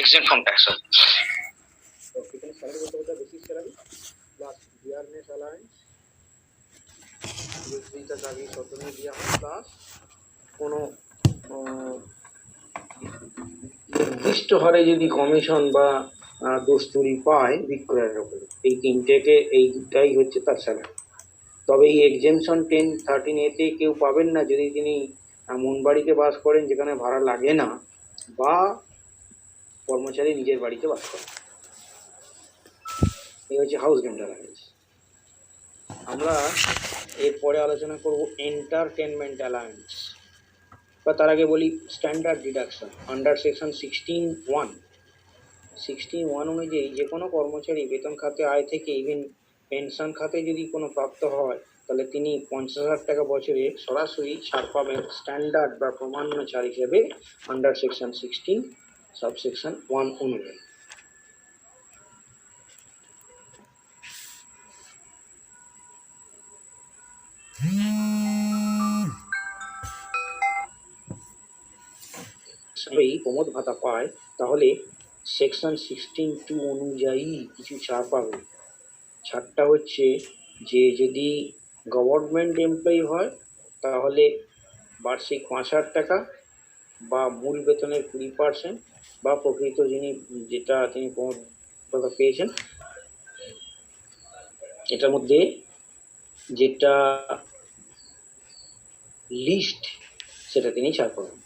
exempt from tax. তো এখানে salary বলতে বোঝায় basic salary plus dearness allowance, যেটা দাবি সতনে দেওয়া হয়, প্লাস কোনো নির্দিষ্ট হারে যদি কমিশন বা দস্তুরি পায় বিক্রয়ের উপরে, এই তিনটেকে এইটাই হচ্ছে তার স্যালারি। তবে এই এক্সেমশন 10(13)A কেউ পাবেন না যদি তিনি এমন বাড়িতে বাস করেন যেখানে ভাড়া লাগে না বা কর্মচারী নিজের বাড়িতে বাস করেন। এই হচ্ছে হাউস রেন্ট অ্যালাউন্স। আমরা এরপরে আলোচনা করব এন্টারটেনমেন্ট অ্যালাউন্স, বা তার আগে বলি স্ট্যান্ডার্ড ডিডাকশন আন্ডার সেকশন 16(1) অনুযায়ী যে কোনো কর্মচারী বেতন খাতে আয় থেকে ইভেন পেনশন খাতে যদি কোনো প্রাপ্ত হয় তাহলে তিনি 50,000 টাকা বছরে সরাসরি ছাড় পাবেন স্ট্যান্ডার্ড বা প্রমাণ্য ছাড় হিসেবে আন্ডার সেকশন 16 সাবসেকশন 1 অনুযায়ী। সবাই প্রমোদ ভাতা পায় তাহলে সেকশন 16(2) অনুযায়ী কিছু ছাড় পাবে। ছাড়টা হচ্ছে যে যদি গভর্নমেন্ট এমপ্লয়ি হয় তাহলে বার্ষিক 5,000 টাকা বা মূল বেতনের 20% বা প্রকৃত যেটা তিনি প্রমোদ ভাতা পেয়েছেন এটার মধ্যে যেটা লিস্ট সেটা তিনি ছাড় পাবেন।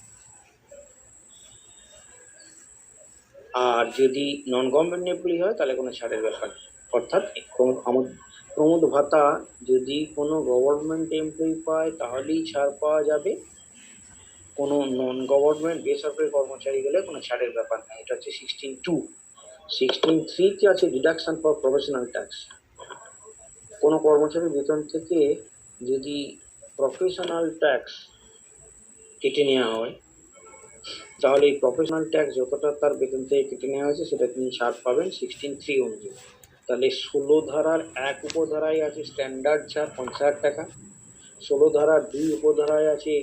আর যদি নন গভর্নমেন্ট এমপ্লয়ি হয় তাহলে কোনো ছাড়ের ব্যাপার, অর্থাৎ প্রমোদ ভাতা যদি কোনো গভর্নমেন্ট এমপ্লয়ি পায় তাহলেই ছাড় পাওয়া যাবে, কোনো নন গভর্নমেন্ট বেসরকারি কর্মচারী গেলে কোনো ছাড়ের ব্যাপার নেই। এটা হচ্ছে 16(2). 16(3) আছে ডিডাকশন ফর প্রফেশনাল ট্যাক্স। কোনো কর্মচারীর বেতন থেকে যদি প্রফেশনাল ট্যাক্স কেটে নেওয়া হয় তাহলে এই প্রফেশনাল ট্যাক্স যতটা তার বেতন থেকে কেটে নেওয়া হয়েছে সেটা তিনি ছাড় পাবেন 16(3) অনুযায়ী। তাহলে 16 ধারার 1 উপধারায় আছে স্ট্যান্ডার্ড ছাড় 50,000 টাকা, 16 ধারার 2 উপধারায় আছে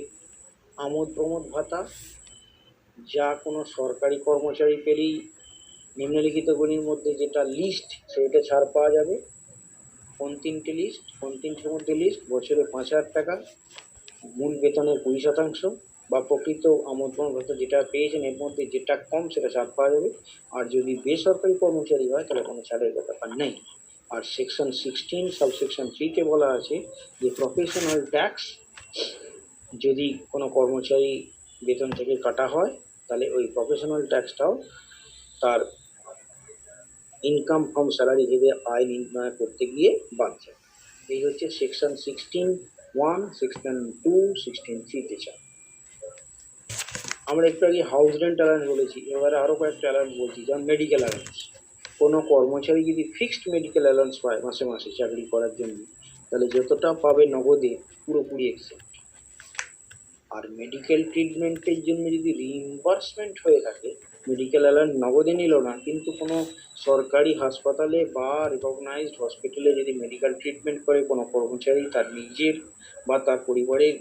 আমোদ প্রমোদ ভাতা, যা কোনো সরকারি কর্মচারী পেলেই নিম্নলিখিতগুলির মধ্যে যেটা লিস্ট সেটা ছাড় পাওয়া যাবে। কোন তিনটে লিস্ট? কোন তিনটের মধ্যে লিস্ট? বছরে 5,000 টাকা, মূল বেতনের 20% বা প্রকৃত আমোদ প্রমোদ ভাতা যেটা পেয়েছেন এর মধ্যে যেটা কম সেটা ছাড় পাওয়া যাবে। আর যদি বেসরকারি কর্মচারী হয় তাহলে কোনো ছাড়ের ব্যাপার নেই। আর সেকশন 16 সাবসেকশন 3-তে বলা আছে যে প্রফেশনাল ট্যাক্স যদি কোনো কর্মচারী বেতন থেকে কাটা হয় তাহলে ওই প্রফেশনাল ট্যাক্সটাও তার ইনকাম ফ্রম স্যালারি হিসেবে আয় নির্ণয় করতে গিয়ে বাদ যায়। এই হচ্ছে সেকশন 16(1), সেকশন 2, 16(3)-তে ছাড়। আমরা একটু আগে হাউস রেন্ট অ্যালাউন্স বলেছি, এবারে আরও কয়েকটা অ্যালাউন্স বলছি, যেমন মেডিকেল অ্যালাউন্স। কোনো কর্মচারী যদি ফিক্সড মেডিকেল অ্যালাউন্স পায় মাসে মাসে চাকরি করার জন্য তাহলে যতটা পাবে নগদে পুরোপুরি এক্সেপ্ট। আর মেডিকেল ট্রিটমেন্টের জন্য যদি রিইম্বার্সমেন্ট হয়ে থাকে, মেডিকেল অ্যালাউন্স নগদে নিল না কিন্তু কোনো সরকারি হাসপাতালে বা রিকগনাইজড হসপিটালে যদি মেডিকেল ট্রিটমেন্ট করে কোনো কর্মচারী তার নিজের বা তার পরিবারের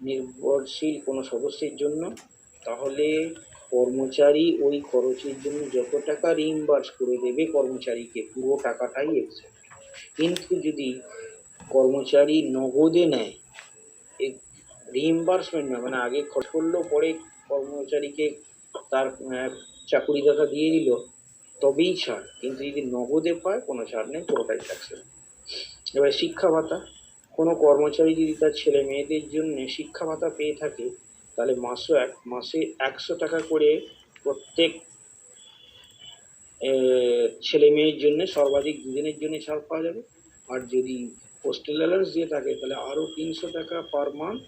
নির্ভরশীল কোনো সদস্যের জন্য, তাহলে কর্মচারী ওই খরচের জন্য যত টাকা রিইম্বার্স করে দেবে কর্মচারীকে পুরো টাকাটাই এক্সেপ্ট। কিন্তু যদি কর্মচারী নগদে নেয়, রিইম্বার্সমেন্ট না মানে আগে খরচ করলো পরে কর্মচারীকে তার চাকুরিদাতা দিয়ে দিল তবেই ছাড়, কিন্তু যদি নগদে পায় কোনো ছাড় নেই, পুরোটাই ট্যাক্সেবল। এবার শিক্ষা ভাতা, কোনো কর্মচারী যদি তার ছেলে মেয়েদের জন্য শিক্ষা ভাতা পেয়ে থাকে তাহলে মাসে 100 টাকা করে প্রত্যেক ছেলে মেয়ের জন্য সর্বাধিক 2 দিনের জন্য ছাড় পাওয়া যাবে। আর যদি হোস্টেল অ্যালাউন্স দিয়ে থাকে তাহলে আরও 300 টাকা পার মান্থ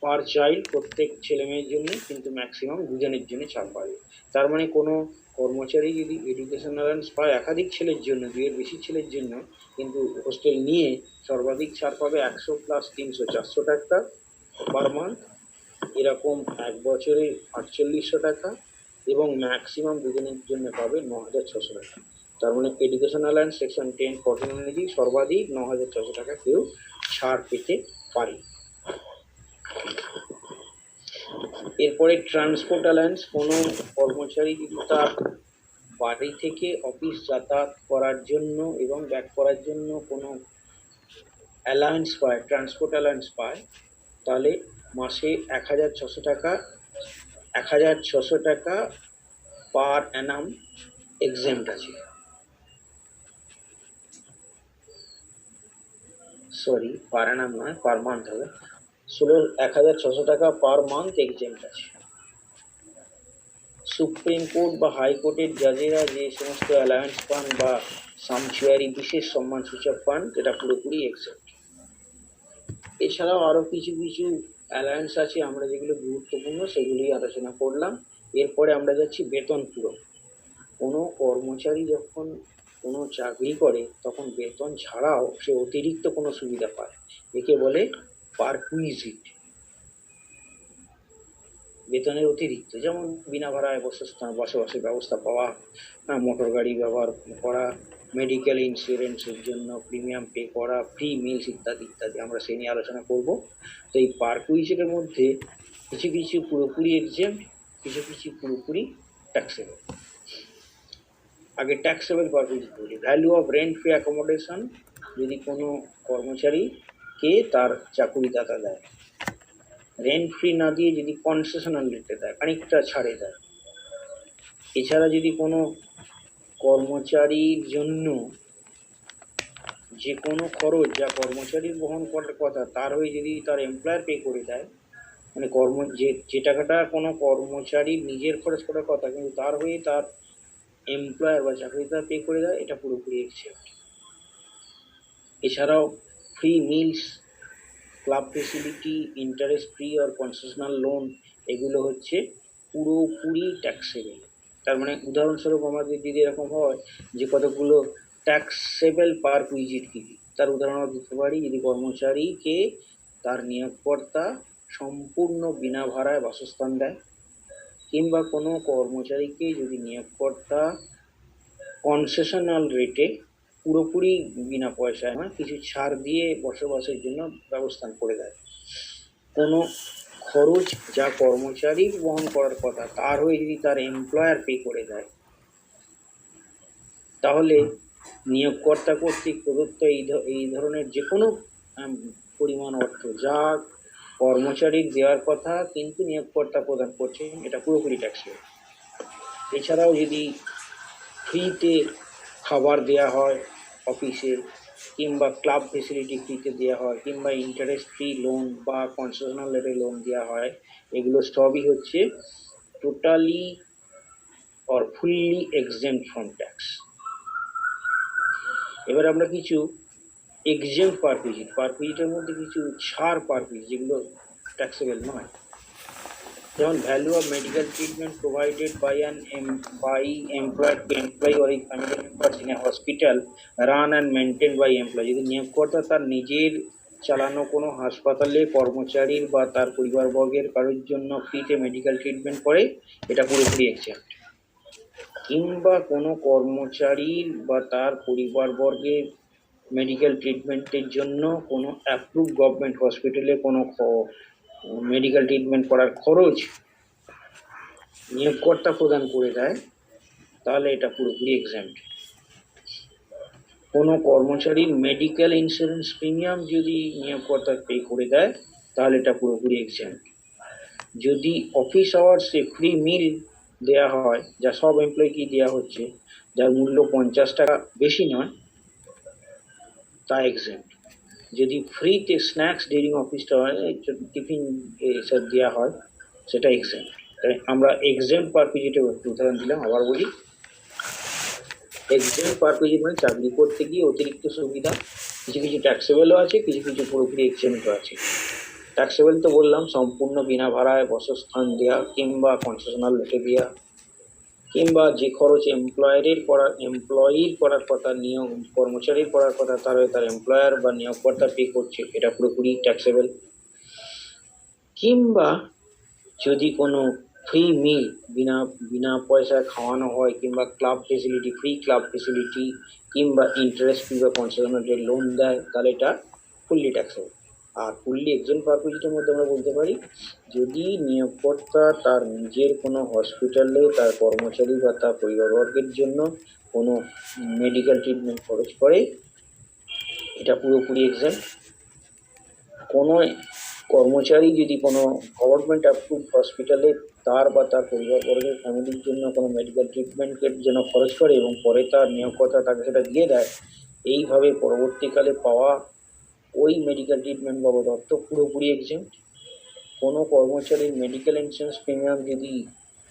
পার চাইল্ড প্রত্যেক ছেলে মেয়ের জন্য, কিন্তু ম্যাক্সিমাম 2 জনের জন্য ছাড় পাওয়া যাবে। তার মানে কোনো কর্মচারী যদি এডুকেশন অ্যালাউন্স পায় একাধিক ছেলের জন্য, 2-এর বেশি ছেলের জন্য, কিন্তু হোস্টেল নিয়ে সর্বাধিক ছাড় পাবে 100 + 300 400 টাকা পার মান্থ, এরকম 1 বছরে 4800 টাকা, এবং ম্যাক্সিমাম 2 জনের জন্য পাবে 9,600 টাকা। তার মানে এডুকেশন অ্যালাউন্স সেকশন 10(14) অনুযায়ী সর্বাধিক 9,600 টাকা কেউ ছাড় পেতে পারে। এরপরে ট্রান্সপোর্ট অ্যালায়েন্স, কোনো কর্মচারী যদি তার বাড়ি থেকে অফিস যাতায়াত করার জন্য এবং ব্যাক করার জন্য কোনো অ্যালায়েন্স পায়, ট্রান্সপোর্ট অ্যালায়েন্স পায়, তাহলে মাসে 1,600 টাকা, 1,600 টাকা পার অ্যানাম এক্সেম্ট আছে। সরি, পার অ্যানাম নয়, পার মান্থ হবে। 1,600 টাকা পার মান্থ এক্সেম্ট আছে। সুপ্রিম কোর্ট বা হাইকোর্টের জাজেরা যে সমস্ত অ্যালায়েন্স পান বা সামচুয়ারি বিশেষ সম্মানসূচক পান, এটা পুরোপুরি এক্সেপ্ট। এছাড়াও আরো কিছু কিছু অ্যালায়েন্স আছে, আমরা যেগুলো গুরুত্বপূর্ণ সেগুলি আলোচনা করলাম। এরপরে আমরা যাচ্ছি বেতন পূরক। কোনো কর্মচারী যখন কোনো চাকরি করে তখন বেতন ছাড়াও সে অতিরিক্ত কোনো সুবিধা পায়, একে বলে পারকুইজিট। বেতনের অতিরিক্ত, যেমন বিনা ভাড়ায় বসবাসের ব্যবস্থা পাওয়া, মোটর গাড়ি ব্যবহার করা, মেডিকেল ইন্স্যুরেন্সের জন্য প্রিমিয়াম পে করা, ফ্রি মিলস ইত্যাদি ইত্যাদি, আমরা সেই নিয়ে আলোচনা করব। তো এই পারকুইজিটের মধ্যে কিছু কিছু পুরোপুরি এক্সেম্ট, কিছু কিছু পুরোপুরি ট্যাক্সেবল। আগে ট্যাক্সেবল পারকুইজিট বলি। Value of rent free accommodation, যদি কোনো কর্মচারীকে তার চাকুরিদাতা দেয়, রেন্ট ফ্রি না দিয়ে যদি কনসেশনাল রেটে দেয়, খানিকটা ছাড়ে দেয়। এছাড়া যদি কোনো কর্মচারীর জন্য যে কোনো খরচ যা কর্মচারীর বহন করার কথা তার হয়ে যদি তার এমপ্লয়ার পে করে দেয়, মানে যে টাকাটা কোনো কর্মচারীর নিজের খরচ করার কথা কিন্তু তার হয়ে তার এমপ্লয়ার বা চাকরিদার পে করে দেয়, এটা পুরোপুরি এক্সেপ্ট। এছাড়াও free meals, club facility, interest free আর কনসেশনাল লোন, এগুলো হচ্ছে পুরোপুরি ট্যাক্সেবল। তার মানে উদাহরণস্বরূপ আমাদের যদি এরকম হয় যে কতগুলো ট্যাক্সেবল পারকুইজিট কি, তার উদাহরণ আমরা দিতে পারি। যদি কর্মচারীকে তার নিয়োগকর্তা সম্পূর্ণ বিনা ভাড়ায় বাসস্থান দেয়, কিংবা কোনো কর্মচারীকে যদি নিয়োগকর্তা কনসেশনাল রেটে পুরোপুরি বিনা পয়সায় নয় কিছু ছাড় দিয়ে বসবাসের জন্য ব্যবস্থা করে দেয়, কোনো খরচ যা কর্মচারী বহন করার কথা তার হয়ে যদি তার এমপ্লয়ার পে করে দেয়, তাহলে নিয়োগকর্তা কর্তৃক প্রদত্ত এই ধরনের যে কোনো পরিমাণ অর্থ যা কর্মচারীর দেওয়ার কথা কিন্তু নিয়োগকর্তা প্রদান করছে, এটা পুরোপুরি ট্যাক্সেবল। এছাড়াও যদি ফ্রিতে খাবার দেওয়া হয় অফিসে, কিংবা ক্লাব ফেসিলিটি ফ্রিতে দেওয়া হয়, কিংবা ইন্টারেস্ট ফ্রি লোন বা কনসেশনাল রেটে লোন দেওয়া হয়, এগুলো সবই হচ্ছে totally or fully exempt from tax. এবার আমরা কিছু এক্সেম্ট পারকুইজিটের মধ্যে কিছু ছাড় পারকুইজিট যেগুলো ট্যাক্সেবল নয়, যেমন value of medical treatment provided by employer to employee or family members in a hospital run and maintain by employee. যদি নিয়োগকর্তা তার নিজের চালানো কোনো হাসপাতালে কর্মচারীর বা তার পরিবারবর্গের কারোর জন্য ফ্রিতে মেডিকেল ট্রিটমেন্ট করে, এটা পুরোপুরি এক্সেপ্ট। কিংবা কোনো কর্মচারীর বা তার পরিবারবর্গের মেডিকেল ট্রিটমেন্টের জন্য কোনো অ্যাপ্রুভ গভর্নমেন্ট হসপিটালে কোনো মেডিকেল ট্রিটমেন্ট করার খরচ নিয়োগকর্তা প্রদান করে দেয়, তাহলে এটা পুরোপুরি এক্সেম্ট। কোনো কর্মচারীর মেডিকেল ইন্স্যুরেন্স প্রিমিয়াম যদি নিয়োগকর্তা পে করে দেয়, তাহলে এটা পুরোপুরি এক্সেম্ট। যদি অফিস আওয়ার্সে ফ্রি মিল দেওয়া হয়, যা সব এমপ্লয়িকে দেওয়া হচ্ছে, যার মূল্য 50 টাকা বেশি নয়, তা এক্সেম্ট। যদি ফ্রিতে স্ন্যাক্স ডিউরিং অফিস টিফিন এসব দেওয়া হয়, সেটা এক্সেম্ট। তাই আমরা এক্সেম্ট পারকুইজিটের উদাহরণ দিলাম। আবার বলি, এক্সেম্ট পারকুইজিট মানে চাকরি করতে গিয়ে অতিরিক্ত সুবিধা, কিছু কিছু ট্যাক্সেবলও আছে, কিছু কিছু পুরোপুরি এক্সেম্টও আছে। ট্যাক্সেবল তো বললাম সম্পূর্ণ বিনা ভাড়ায় বাসস্থান দেওয়া, কিংবা কনসেশনাল রেটে দেওয়া, কিংবা যে খরচ এমপ্লয়ির করার কথা, নিয়োগ কর্মচারীর করার কথা তার হয়ে তার এমপ্লয়ার বা নিয়োগকর্তা পে করছে, এটা পুরোপুরি ট্যাক্সেবল। কিংবা যদি কোনো ফ্রি মিল বিনা পয়সায় খাওয়ানো হয়, কিংবা club facility, free club facility, কিংবা ইন্টারেস্ট ফ্রি বা কনসেশনাল রেট লোন দেয়, তাহলে এটা ফুললি ট্যাক্সেবল। আর ফুললি এক্সেম্ট পারকুইজিটির মধ্যে আমরা বলতে পারি যদি নিয়োগকর্তা তার নিজের কোনো হসপিটালে তার কর্মচারী বা তার পরিবারবর্গের জন্য কোনো মেডিকেল ট্রিটমেন্ট খরচ করে, এটা পুরোপুরি এক্সেম্ট। কোনো কর্মচারী যদি কোনো গভর্নমেন্ট অ্যাপ্রুভ হসপিটালে তার বা তার পরিবারবর্গের ফ্যামিলির জন্য কোনো মেডিকেল ট্রিটমেন্টের জন্য খরচ করে এবং পরে তার নিয়োগকর্তা তাকে সেটা দিয়ে দেয়, এইভাবে পরবর্তীকালে পাওয়া ওই মেডিকেল ট্রিটমেন্ট বাবদ অর্থ পুরোপুরি এক্সেম্ট। কোনো কর্মচারীর মেডিকেল ইন্স্যুরেন্স প্রিমিয়াম যদি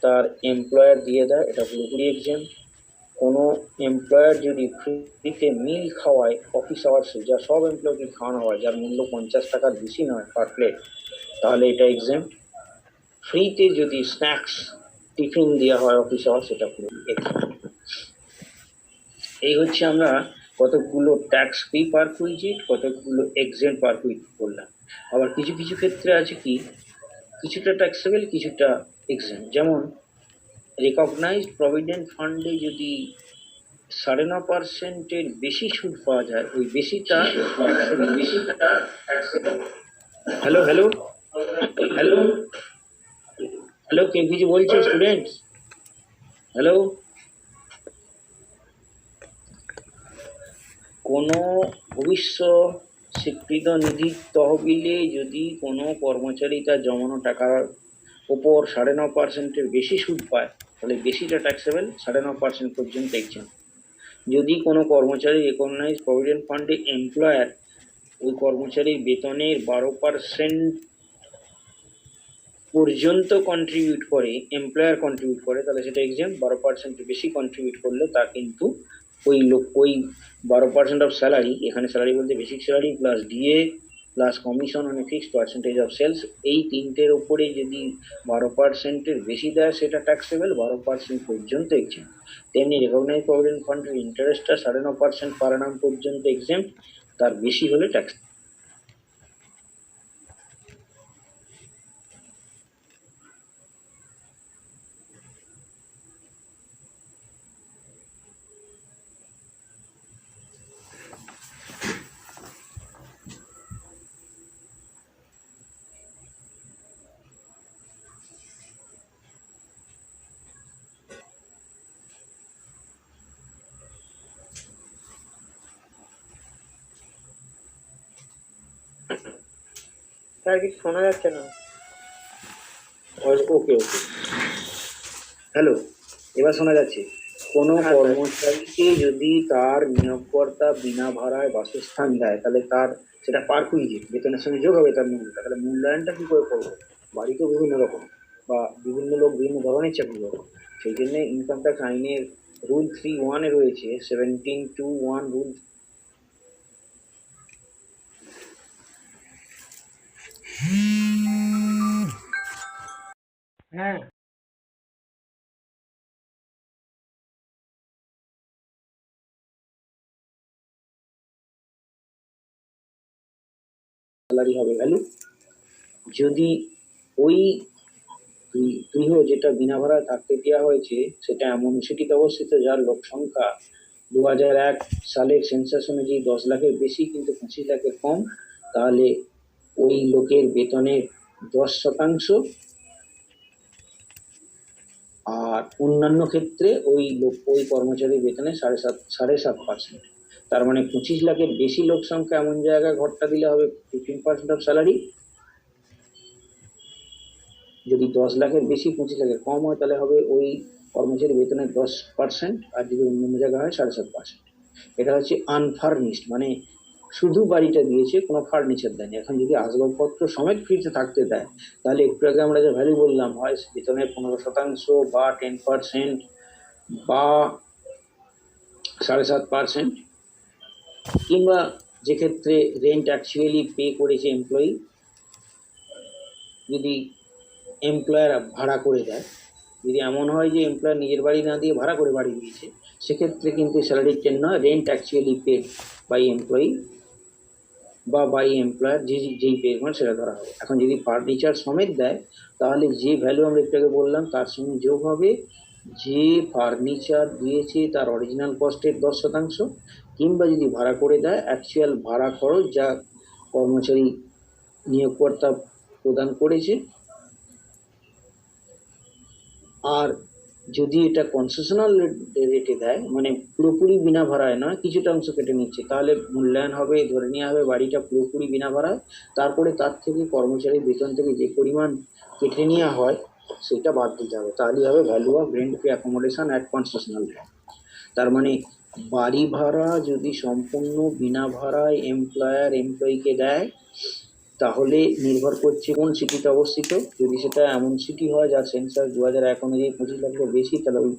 তার এমপ্লয়ার দিয়ে দেয়, এটা পুরোপুরি এক্সেম্ট। কোনো এমপ্লয়ার যদি ফ্রিতে মিল খাওয়ায় অফিস আওয়ার্সে, যা সব এমপ্লয়কে খাওয়ানো হয়, যার মূল্য 50 টাকার বেশি নয় পার প্লেট, তাহলে এটা এক্সেম্ট। ফ্রিতে যদি স্ন্যাক্স টিফিন দেওয়া হয় অফিস আওয়ার, সেটা পুরো এক্সেম্ট। এই হচ্ছে আমরা কতগুলো ট্যাক্স ফ্রি পারকুইজিট, কতগুলো এক্সেম্ট পারকুইজিট বললাম। আবার কিছু কিছু ক্ষেত্রে আছে কি, কিছুটা ট্যাক্সেবল কিছুটা এক্সেম্ট। যেমন রেকগনাইজড প্রভিডেন্ট ফান্ডে যদি 9.5% বেশি সুদ পাওয়া যায়, ওই বেশিটা হ্যালো হ্যালো হ্যালো হ্যালো কেউ কিছু বলছো স্টুডেন্টস? হ্যালো। কোনো ভবিষ্যৎ স্বীকৃত নিধির তহবিলে যদি কোনো কর্মচারী তার জমানো টাকার ওপর 9.5%-এর বেশি সুদ পায়, তাহলে বেশিটা ট্যাক্সেবল, 9.5% পর্যন্ত এক্সেম্ট। যদি কোনো কর্মচারী রেকগনাইজ প্রভিডেন্ট ফান্ডে এমপ্লয়ার ওই কর্মচারীর বেতনের 12% পর্যন্ত কন্ট্রিবিউট করে, এমপ্লয়ার কন্ট্রিবিউট করে, তাহলে সেটা এক্সেম্ট। 12% বেশি কন্ট্রিবিউট করলে তা কিন্তু ওই 12% অফ স্যালারি, এখানে স্যালারি বলতে basic salary plus DA plus commission on fixed percentage of sales, এই তিনটের উপরে যদি 12%-এর বেশি দেয় সেটা ট্যাক্সেবল, 12% পর্যন্ত এক্সেম্ট। তেমনি রেকগনাইজ প্রভিডেন্ট ফান্ডের ইন্টারেস্টটা 9.5% পার annum পর্যন্ত এক্সেম্ট, তার বেশি হলে ট্যাক্স। স্যার কিছু শোনা যাচ্ছে না। ওকে ওকে, হ্যালো, এবার শোনা যাচ্ছে। কোনো কর্মচারীকে যদি তার নিয়োগকর্তা বিনা ভাড়ায় বাসস্থান দেয়, তাহলে তার সেটা পারকুইজিট, বেতনের সঙ্গে যোগ হবে তার মূল্যটা। তাহলে মূল্যায়নটা কি করে করবো? বাড়ি তো বিভিন্ন রকম, বা বিভিন্ন লোক বিভিন্ন ধরনের চাকরি করে, সেই জন্য ইনকাম ট্যাক্স আইনের রুল 3(1) রয়েছে, 17(2)(1) রুল। হ্যাঁ স্যালারি হবে ভ্যালু। যদি ওই গৃহ যেটা বিনা ভাড়ায় থাকতে দেওয়া হয়েছে সেটা এমন সিটিতে অবস্থিত যার লোক সংখ্যা 2001 সালের সেন্সাস অনুযায়ী 10 লাখের বেশি কিন্তু 25 লাখের কম, তাহলে ওই লোকের বেতনের 10%। আর অন্যান্য ক্ষেত্রে ওই কর্মচারীর বেতনে 7.5%। তার মানে 25 লাখের বেশি লোক সংখ্যা এমন জায়গায় ঘরটা দিলে হবে 15% অফ স্যালারি। যদি 10 লাখের বেশি 25 লাখের কম হয়, তাহলে হবে ওই কর্মচারী বেতনের 10%, আর যদি অন্য জায়গায় হয় 7.5%। এটা হচ্ছে আনফার্নিশড, মানে শুধু বাড়িটা দিয়েছে, কোনো ফার্নিচার দেয়নি। এখন যদি আসবাবপত্র সমেত ফ্রিতে থাকতে দেয়, তাহলে একটু আগে আমরা যে ভ্যালু বললাম, হয় বেতনের 15% বা 10% বা 7.5%, কিংবা যে ক্ষেত্রে রেন্ট অ্যাকচুয়ালি পে করেছে এমপ্লয়ি, যদি এমপ্লয়ার ভাড়া করে দেয়, যদি এমন হয় যে এমপ্লয়ার নিজের বাড়ি না দিয়ে ভাড়া করে বাড়ি দিয়েছে, সেক্ষেত্রে কিন্তু স্যালারি টেন নয়, rent actually paid by employee বা বাই এমপ্লয়ার, যেই পে করে সেটা ধরা হবে। এখন যদি ফার্নিচার সমেত দেয়, তাহলে যে ভ্যালু আমরা একটু আগে বললাম তার সঙ্গে যোগ হবে যে ফার্নিচার দিয়েছে তার অরিজিনাল কস্টের 10%, কিংবা যদি ভাড়া করে দেয় অ্যাকচুয়াল ভাড়া খরচ যা কর্মচারী নিয়োগকর্তা প্রদান করেছে। আর যদি এটা কনসেশনাল রেটে দেয়, মানে পুরোপুরি বিনা ভাড়ায় নয়, কিছুটা অংশ কেটে নিচ্ছে, তাহলে মূল্যায়ন হবে, ধরে নেওয়া হবে বাড়িটা পুরোপুরি বিনা ভাড়ায়, তারপরে তার থেকে কর্মচারী বেতন থেকে যে পরিমাণ কেটে নেওয়া হয় সেটা বাদ দিতে হবে, তাহলেই হবে value of rent free accommodation at concessional rate. তার মানে বাড়ি ভাড়া যদি সম্পূর্ণ বিনা ভাড়ায় এমপ্লয়ার এমপ্লয়িকে দেয়, তাহলে নির্ভর করছে কোন সিটিতে অবস্থিত। যদি সেটা এমন সিটি হয় যার সেন্সাস 2001 অনুযায়ী 25 লাখের বেশি, তাহলে ওই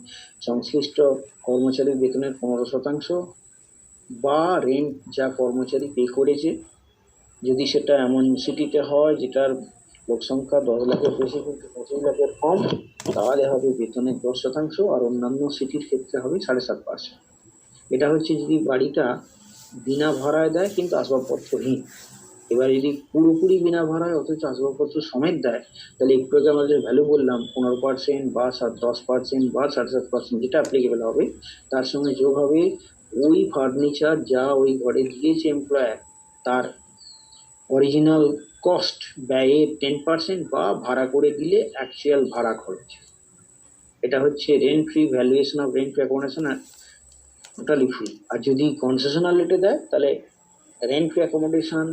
সংশ্লিষ্ট কর্মচারীর বেতনের 15%, বা রেন্ট যা কর্মচারী পে করেছে। যদি সেটা এমন সিটিতে হয় যেটার লোক সংখ্যা 10 লাখের বেশি কিন্তু 25 লাখের কম, তাহলে হবে বেতনের 10%, আর অন্যান্য সিটির ক্ষেত্রে হবে 7.5%। এটা হচ্ছে যদি বাড়িটা বিনা ভাড়ায় দেয় কিন্তু আসবাবপত্রহীন। এবার যদি পুরোপুরি বিনা ভাড়ায় অথচ আসবাবপত্র সমেত দেয়, তাহলে একটু আগে আমরা যে ভ্যালু বললাম 15% বা 10% বা 7.5%, যেটা অ্যাপ্লিকেবল হবে, তার সঙ্গে যোগ হবে ওই ফার্নিচার যা ওই ঘরে দিয়েছে এমপ্লয়ার, তার অরিজিনাল কস্ট ব্যয়ের 10% বা ভাড়া করে দিলে অ্যাকচুয়াল ভাড়া খরচ। এটা হচ্ছে rent free valuation of rent free accommodation, totally free. আর যদি কনসেশনাল রেটে দেয়, তাহলে rent free accommodation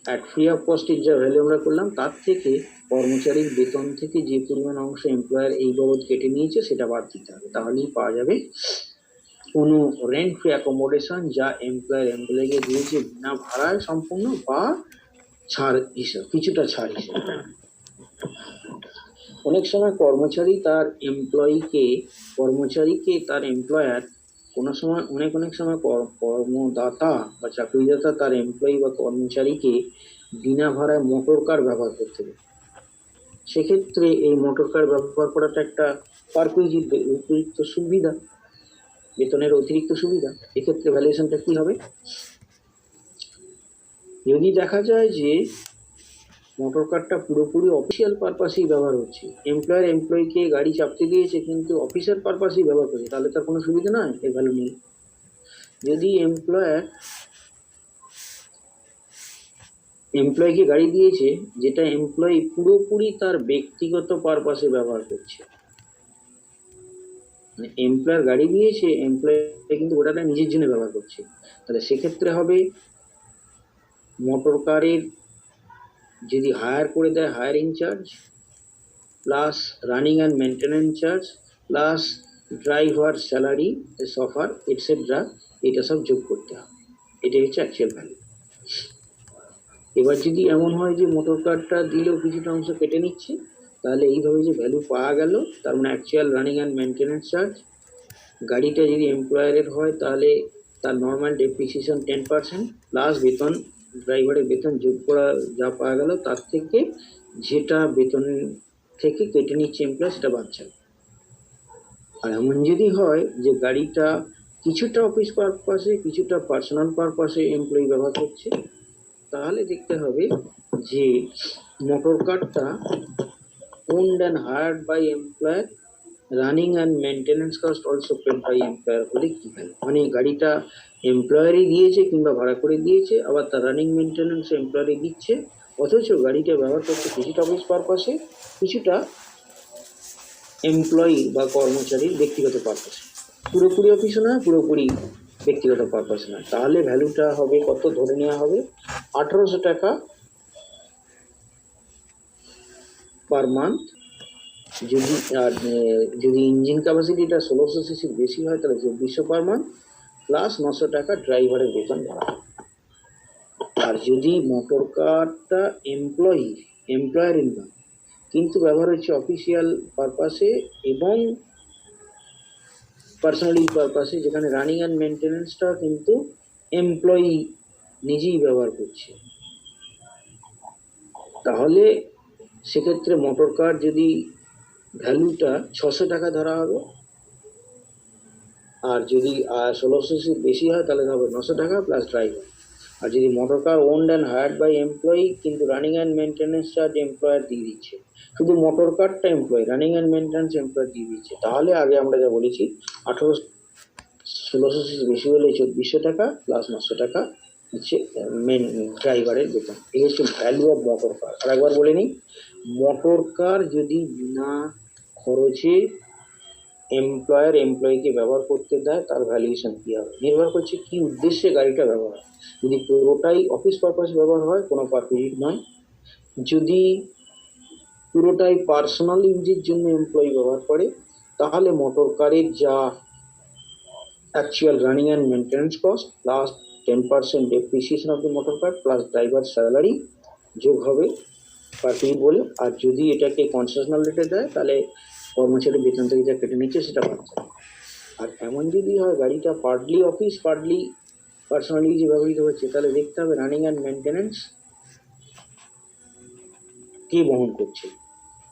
at free of কস্টের যা ভ্যালু আমরা করলাম, তার থেকে কর্মচারীর বেতন থেকে যে পরিমাণ অংশ এমপ্লয়ার এই বাবদ কেটে নিয়েছে সেটা বাদ দিতে হবে, তাহলেই পাওয়া যাবে কোনো রেন্ট ফ্রি অ্যাকোমোডেশন যা এমপ্লয়ার এমপ্লয়িকে দিয়েছে বিনা ভাড়ায় সম্পূর্ণ বা ছাড় হিসাবে, কিছুটা ছাড় হিসাবে। অনেক সময় কর্মচারীকে তার এমপ্লয়ার কোনো সময় অনেক সময় কর্মদাতা বা চাকরিদাতা তার এমপ্লয়ি বা কর্মচারীকে বিনা ভাড়ায় মোটর কার ব্যবহার করতে দেয়। সেক্ষেত্রে এই মোটর কার ব্যবহার করাটা একটা পারকুইজিট অতিরিক্ত সুবিধা, বেতনের অতিরিক্ত সুবিধা। এক্ষেত্রে ভ্যালুয়েশনটা কি হবে? যদি দেখা যায় যে মোটর কারটা পুরোপুরি অফিসিয়াল পারপাসেই ব্যবহার হচ্ছে, এমপ্লয়ার এমপ্লয়িকে গাড়ি চাপতে দিয়েছে কিন্তু অফিসের পারপাসেই ব্যবহার করছে, তাহলে তার কোনো সুবিধা নয়, এর ভ্যালু নেই। যদি এমপ্লয়িকে গাড়ি দিয়েছে যেটা এমপ্লয়ি পুরোপুরি তার ব্যক্তিগত পারপাসে ব্যবহার করছে, মানে এমপ্লয়ার গাড়ি দিয়েছে, এমপ্লয়ি কিন্তু ওটাটা নিজের জন্য ব্যবহার করছে, তাহলে সেক্ষেত্রে হবে মোটর কারের যদি হায়ার করে দেয় hiring charge plus running and maintenance charge plus driver salary chauffeur etcetera, এটা সব যোগ করতে হবে। এটাই হচ্ছে অ্যাকচুয়াল ভ্যালু। এবার যদি এমন হয় যে মোটর কারটা দিলেও কিছুটা অংশ কেটে নিচ্ছে, তাহলে এইভাবে যে ভ্যালু পাওয়া গেল, তার মানে actual running and maintenance charge, গাড়িটা যদি এমপ্লয়ারের হয় তাহলে তার নর্মাল ডেপ্রিসিয়েশন 10% প্লাস বেতন, ড্রাইভারের বেতন যোগ করা যা পাওয়া গেল, তার থেকে যেটা বেতন থেকে কেটে নিচ্ছে এমপ্লয়ার সেটা বাদ যাবে। আর এমন যদি হয় যে গাড়িটা কিছুটা অফিস পারপাসে কিছুটা পার্সোনাল পারপাসে এমপ্লয়ি ব্যবহার করছে, তাহলে দেখতে হবে যে motor কারটা owned and hired by employer, running and maintenance cost also paid by employer হলে কি হয়, মানে গাড়িটা এমপ্লয়ারই দিয়েছে কিংবা ভাড়া করে দিয়েছে, আবার তার রানিং মেনটেন্যান্স এমপ্লয়ারই দিচ্ছে, অথচ গাড়িটা ব্যবহার করছে কিছুটা অফিস পারপাসে কিছুটা এমপ্লয়ি বা কর্মচারীর ব্যক্তিগত পারপাসে, পুরোপুরি অফিসে নয় পুরোপুরি ব্যক্তিগত পারপাসে নয়। তাহলে ভ্যালুটা হবে কত? ধরে নেওয়া হবে 1800 টাকা পার মান্থ। যদি ইঞ্জিন ক্যাপাসিটিটা 1600 সিসির বেশি হয় তাহলে 2400 পার মান্থ প্লাস 900 টাকা ড্রাইভারের বেতন ভাড়া। আর যদি মোটর কারটা এমপ্লয়ার ইনকাম কিন্তু ব্যবহার হচ্ছে অফিসিয়াল পারপাসে এবং পার্সোনাল পারপাসে, যেখানে রানিং অ্যান্ড মেনটেন্যান্সটা কিন্তু এমপ্লয়ি নিজেই ব্যবহার করছে, তাহলে সেক্ষেত্রে মোটর কার যদি ভ্যালুটা 600 টাকা ধরা হবে, আর যদি 1600 বেশি হয় তাহলে হবে 900 টাকা প্লাস ড্রাইভার। আর যদি motor car owned and hired by employee কিন্তু running and maintenance charge employer দিয়ে দিচ্ছে, শুধু মোটর কারটা employee, running and maintenance employer দিয়ে দিচ্ছে, তাহলে আগে আমরা যা বলেছি 1600 বেশি হলে 2400 টাকা প্লাস 900 টাকা হচ্ছে মেন ড্রাইভারের বেতন। এই হচ্ছে ভ্যালু অফ মোটর কার। আর একবার বলে নিই, মোটর কার যদি বিনা খরচে এমপ্লয়ার এমপ্লয়িকে ব্যবহার করতে দেয় তার ভ্যালুয়েশন কি হবে, নির্ভর করছে কি উদ্দেশ্যে গাড়িটা ব্যবহার হয়। যদি পুরোটাই অফিস পারপাস ব্যবহার হয় কোনো পারকুইজিট নয়। যদি পুরোটাই পার্সোনাল ইউজের জন্য এমপ্লয়ি ব্যবহার করে তাহলে মোটর কারের যা actual running and maintenance cost plus 10% depreciation of the motor car plus driver salary যোগ হবে পার্কিং বলে। আর যদি এটাকে কনসেশনাল রেটে দেয় তাহলে কর্মচারী বেতন থেকে যা কেটে নিচ্ছে সেটা পাচ্ছে। আর এমন যদি হয় গাড়িটা পার্টলি অফিস পার্টলি পার্সোনাল ইউজে ব্যবহৃত হচ্ছে তাহলে দেখতে হবে রানিং অ্যান্ড মেনটেন্যান্স কে বহন করছে।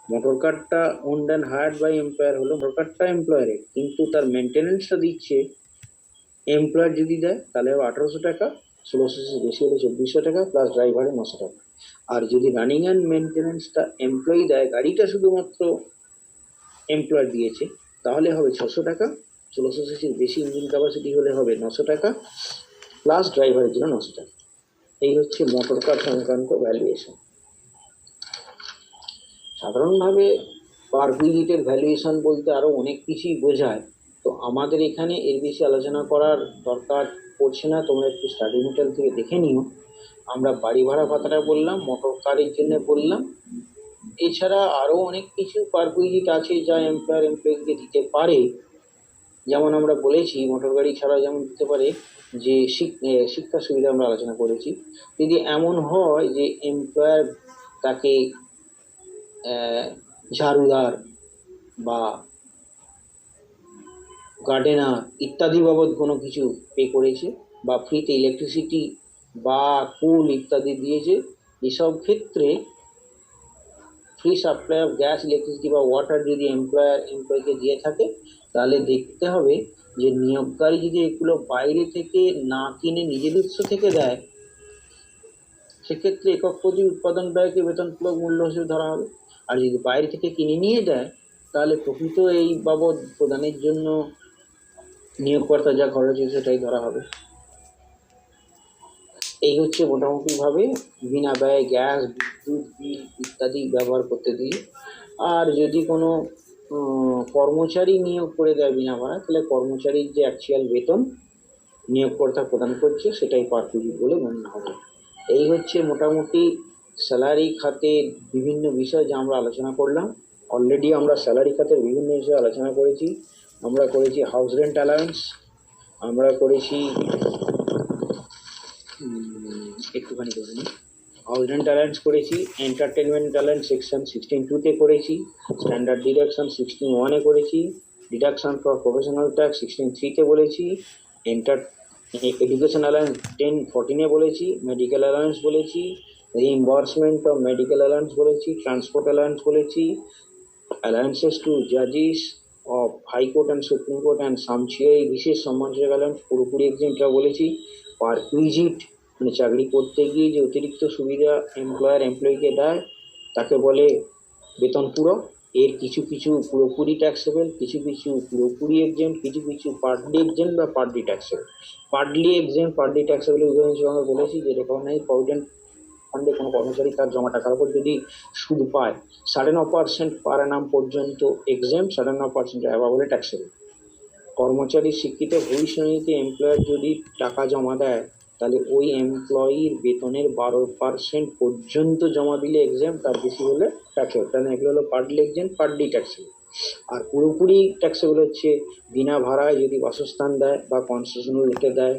মোটর কারটা owned and hired by employer হলো মোটর কারটা এমপ্লয়ারের, কিন্তু তার মেনটেন্যান্সটা দিচ্ছে এমপ্লয়ার। যদি দেয় তাহলে 1800 টাকা, 1600 বেশি হলে 2400 টাকা প্লাস ড্রাইভারের 900 টাকা। আর যদি রানিং অ্যান্ড মেনটেন্যান্সটা এমপ্লয়ি দেয়, গাড়িটা শুধুমাত্র এমপ্লয়ার দিয়েছে, তাহলে হবে 600 টাকা, 1600 সিসির বেশি ইঞ্জিন ক্যাপাসিটি হলে হবে 900 টাকা প্লাস ড্রাইভারের জন্য 900 টাকা। এই হচ্ছে মোটর কার সংক্রান্ত ভ্যালুয়েশন। সাধারণভাবে পার ভিজিটের ভ্যালুয়েশন বলতে আরো অনেক কিছুই বোঝায়, তো আমাদের এখানে এর বেশি আলোচনা করার দরকার পড়ছে না। তোমরা একটু স্টাডি মেটেরিয়াল থেকে দেখে নিও। আমরা বাড়ি ভাড়া ভাতাটা বললাম, মোটর কারের জন্য বললাম, এছাড়া আরো অনেক কিছু পার ভিজিট আছে যা এমপ্লয়ার এমপ্লয়িকে দিতে পারে। যেমন আমরা বলেছি মোটর গাড়ি ছাড়া যেমন দিতে পারে যে শিক্ষা সুবিধা আমরা আলোচনা করেছি। যদি এমন হয় যে এমপ্লয়ার তাকে ঝাড়ুদার বা গার্ডেনার ইত্যাদি বাবদ কোনো কিছু পে করেছে বা ফ্রিতে ইলেকট্রিসিটি বা কুল ইত্যাদি দিয়েছে, এসব ক্ষেত্রে free supply of gas electricity বা ওয়াটার যদি এমপ্লয়ার এমপ্লয়িকে দিয়ে থাকে তাহলে দেখতে হবে যে নিয়োগকারী যদি এগুলো বাইরে থেকে না কিনে নিজের উৎস থেকে দেয় সেক্ষেত্রে একক প্রতি উৎপাদন ব্যয়কে বেতনমূলক মূল্য হিসেবে ধরা হবে। আর যদি বাইরে থেকে কিনে নিয়ে দেয় তাহলে প্রকৃত এই বাবদ প্রদানের জন্য নিয়োগকর্তা যা খরচ হয়েছে সেটাই ধরা হবে। এই হচ্ছে মোটামুটি ভাবে বিনা ব্যয়ে গ্যাস বিদ্যুৎ বিল ইত্যাদি ব্যবহার করতে দিয়ে। আর যদি কোনো কর্মচারী নিয়োগ করে দেয় বিনা ভাড়া তাহলে কর্মচারীর যে অ্যাকচুয়াল বেতন নিয়োগকর্তা প্রদান করছে সেটাই পার ভিজিট বলে গণ্য হবে। এই হচ্ছে মোটামুটি স্যালারি খাতের বিভিন্ন বিষয় যা আমরা আলোচনা করলাম। অলরেডি আমরা স্যালারি খাতের বিভিন্ন বিষয়ে আলোচনা করেছি। আমরা করেছি হাউস রেন্ট অ্যালাউন্স, আমরা করেছি একটুখানি করে নিই, হাউস রেন্ট অ্যালাউন্স করেছি, এন্টারটেনমেন্ট অ্যালাউন্স সেকশন 16(2)তে করেছি, স্ট্যান্ডার্ড ডিডাকশন 16(1)-এ করেছি, ডিডাকশন ফর প্রফেশনাল ট্যাক্স 16(3)তে বলেছি, এডুকেশন অ্যালাউন্স 10(14)-এ বলেছি, মেডিকেল অ্যালাউন্স বলেছি, রিইম্বার্সমেন্ট অফ মেডিকেল অ্যালাউন্স বলেছি, ট্রান্সপোর্ট অ্যালাউন্স বলেছি, allowances two জাজিস of high court and supreme court and সামচিয়াই বিশেষ সম্মানজনক অ্যালাউন্স পুরোপুরি এক্সেম্পটা বলেছি। পারকুইজিট মানে চাকরি করতে গিয়ে যে অতিরিক্ত সুবিধা এমপ্লয়ার এমপ্লয়িকে দেয় তাকে বলে বেতন পূরক। এর কিছু কিছু পুরোপুরি ট্যাক্সেবল, কিছু কিছু পুরোপুরি এক্সেম্পট, কিছু কিছু পার্টলি এক্সেম্পট বা partly taxable. Partly exempt partly taxable উদাহরণ হিসেবে আমরা বলেছি যে রেকগনাইজ প্রভিডেন্ট ফান্ডে কোনো কর্মচারী তার জমা টাকার উপর যদি সুদ পায় 9.5% পার অ্যানাম পর্যন্ত এক্সেম্পট, 9.5% অ্যাভাব হলে ট্যাক্সেবল। কর্মচারী শিক্ষিত ভবিষ্যতে এমপ্লয়ার যদি টাকা জমা দেয় তাহলে ওই এমপ্লয়ির বেতনের 12% পর্যন্ত জমা দিলে এক্সেম্পট, তার বেশি হলে ট্যাক্সেবল। তাহলে এগুলো হলো পার্টলি এক্সেম্পট পার্টলি ট্যাক্সেবল। আর পুরোপুরি ট্যাক্সেবল হচ্ছে বিনা ভাড়ায় যদি বাসস্থান দেয় বা কনসেশনাল রেটে দেয়,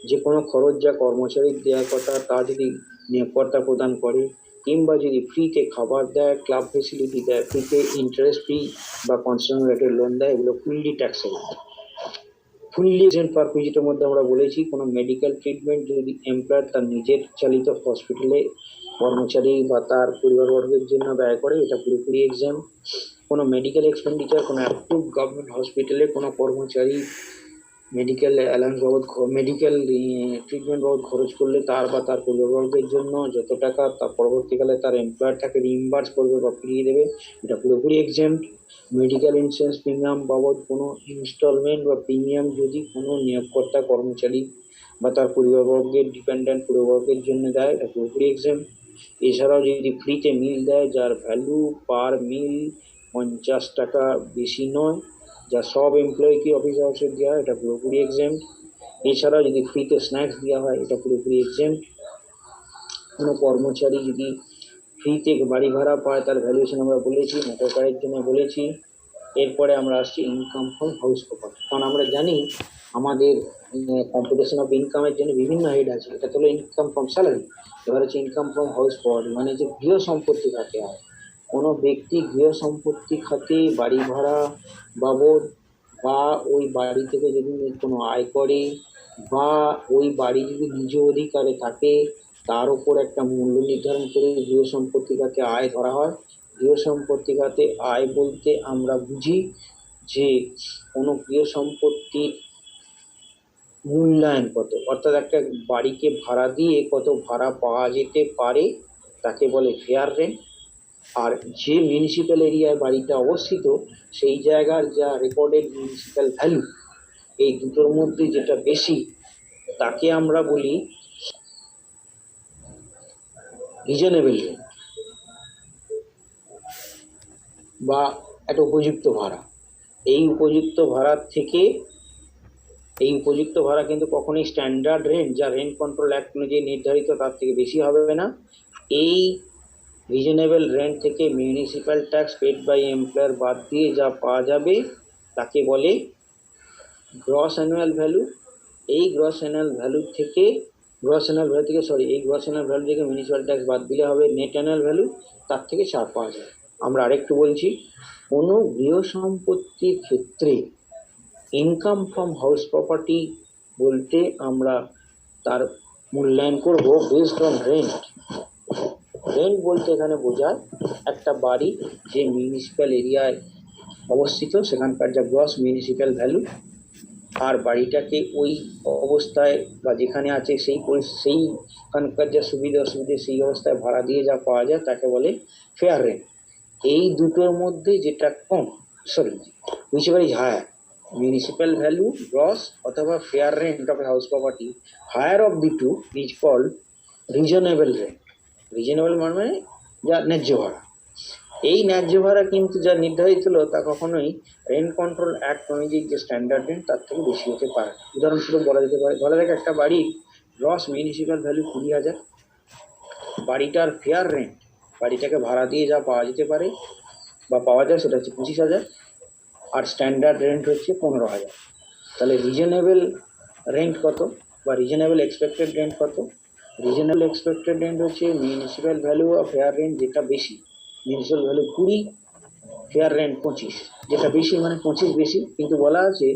যে কোনো খরচ যা কর্মচারীর দেওয়ার কথা তা যদি নিয়োগকর্তা প্রদান করে, কিংবা যদি ফ্রিতে খাবার দেয়, ক্লাব ফেসিলিটি দেয়, ফ্রিতে ইন্টারেস্ট ফ্রি বা কনসেশনাল রেটের লোন দেয়, এগুলো ফুললি ট্যাক্সেবল। ফুললি এক্সেম্পট পার ভিজিটের মধ্যে আমরা বলেছি কোনো মেডিকেল ট্রিটমেন্ট যদি এমপ্লয়ার তার নিজের চালিত হসপিটালে কর্মচারী বা তার পরিবারবর্গের জন্য ব্যয় করে, এটা পুরোপুরি এক্সেম্পট। কোনো মেডিকেল এক্সপেন্ডিচার কোনো অ্যাপ্রুভ গভর্নমেন্ট হসপিটালে কোনো কর্মচারী মেডিকেল অ্যালাউন্স বাবদ মেডিকেল ট্রিটমেন্ট বাবদ খরচ করলে তার বা তার পরিবারবর্গের জন্য যত টাকা তা পরবর্তীকালে তার এমপ্লয়ার তাকে রিইম্বার্স করবে বা ফিরিয়ে দেবে, এটা পুরোপুরি এক্সেম্পট। মেডিকেল ইন্স্যুরেন্স প্রিমিয়াম বাবদ কোনো ইনস্টলমেন্ট বা প্রিমিয়াম যদি কোনো নিয়োগকর্তা কর্মচারী বা তার পরিবারবর্গের ডিপেন্ডেন্ট পরিবারবর্গের জন্য দেয়, এটা পুরোপুরি এক্সেম। এছাড়াও যদি ফ্রিতে মিল দেয় যার ভ্যালু পার মিল 50 টাকা বেশি নয়, যা সব এমপ্লয়িকে অফিস আওয়ার্সে দেওয়া হয়, এটা পুরোপুরি এক্সেম। এছাড়াও যদি ফ্রিতে স্ন্যাক্স দেওয়া হয়, এটা পুরোপুরি এক্সেম। কোনো কর্মচারী যদি ফ্রিতে বাড়ি ভাড়া পায়, তার ভ্যালুয়েশন আমরা বলেছি, মোটর কারের জন্য বলেছি। এরপরে আমরা আসছি ইনকাম ফ্রম হাউস প্রপার্টি, কারণ আমরা জানি আমাদের কম্পিটিশন অফ ইনকামের জন্য বিভিন্ন হেড আছে। এটা তো হলো ইনকাম ফ্রম স্যালারি। এবার হচ্ছে ইনকাম ফ্রম হাউস প্রপার্টি, মানে যে গৃহ সম্পত্তি খাতে হয়। কোনো ব্যক্তি গৃহ সম্পত্তি খাতে বাড়ি ভাড়া বাবদ বা ওই বাড়ি থেকে যদি কোনো আয় করে বা ওই বাড়ি যদি নিজ অধিকারে থাকে, তার উপর একটা মূল্য নির্ধারণ করে গৃহ সম্পত্তি খাতে আয় ধরা হয়। গৃহ সম্পত্তি খাতে আয় বলতে আমরা বুঝি যে কোনো গৃহ সম্পত্তির মূল্যায়ন কত, অর্থাৎ একটা বাড়িকে ভাড়া দিয়ে কত ভাড়া পাওয়া যেতে পারে তাকে বলে ফেয়ার রেন্ট। আর যে মিউনিসিপ্যাল এরিয়ায় বাড়িটা অবস্থিত সেই জায়গার যা রেকর্ডেড মিউনিসিপ্যাল ভ্যালু, এই দুটোর মধ্যে যেটা বেশি তাকে আমরা বলি রিজনেবল রেন্ট বা একটা উপযুক্ত ভাড়া। এই উপযুক্ত ভাড়া কিন্তু কখনোই স্ট্যান্ডার্ড রেন্ট, যা রেন্ট কন্ট্রোল অ্যাক্ট অনুযায়ী নির্ধারিত, তার থেকে বেশি হবে না। এই রিজনেবল রেন্ট থেকে municipal tax paid by employer বাদ দিয়ে যা পাওয়া যাবে তাকে বলে গ্রস অ্যানুয়াল ভ্যালু। এই গ্রস অ্যানুয়াল ভ্যালু থেকে মিউনিসিপ্যাল ট্যাক্স বাদ দিলে হবে নেট অ্যানুয়াল ভ্যালু, তার থেকে ছাড় পাওয়া যায়। আমরা আরেকটু বলছি, কোনো গৃহ সম্পত্তির ক্ষেত্রে ইনকাম ফ্রম হাউস প্রপার্টি বলতে আমরা তার মূল্যায়ন করব বেসড অন রেন্ট। রেন্ট বলতে এখানে বোঝায় একটা বাড়ি যে মিউনিসিপ্যাল এরিয়ায় অবস্থিত সেখানকার যা গ্রস মিউনিসিপ্যাল ভ্যালু, আর বাড়িটাকে ওই অবস্থায় বা যেখানে আছে সেইখানকার যা সুবিধা অসুবিধা সেই অবস্থায় ভাড়া দিয়ে যা পাওয়া যায় তাকে বলে ফেয়ার রেন্ট। এই দুটোর মধ্যে যেটা কম, which is higher, municipal value gross অথবা fair rent of a house property, higher of the two is called reasonable rent. Reasonable মানে যা ন্যায্য ভাড়া। এই ন্যায্য ভাড়া কিন্তু যা নির্ধারিত হলো তা কখনোই রেন্ট কন্ট্রোল অ্যাক্ট অনুযায়ী যে স্ট্যান্ডার্ড রেন্ট তার থেকে বেশি হতে পারে। উদাহরণস্বরূপ বলা যেতে পারে, ধরা যাক একটা বাড়ির গ্রস মিউনিসিপ্যাল ভ্যালু 20,000, বাড়িটার ফেয়ার রেন্ট, বাড়িটাকে ভাড়া দিয়ে যা পাওয়া যেতে পারে বা পাওয়া যায় সেটা হচ্ছে 25,000, আর স্ট্যান্ডার্ড রেন্ট হচ্ছে 15,000। তাহলে রিজনেবল রেন্ট কত বা রিজনেবল এক্সপেক্টেড রেন্ট কত? রিজনেবল এক্সপেক্টেড রেন্ট হচ্ছে municipal value of fair rent যেটা বেশি। মিউনিসিপ্যাল ভ্যালু 20, ফেয়ার রেন্ট 25, যেটা বেশি মানে 25 বেশি। কিন্তু বলা আছে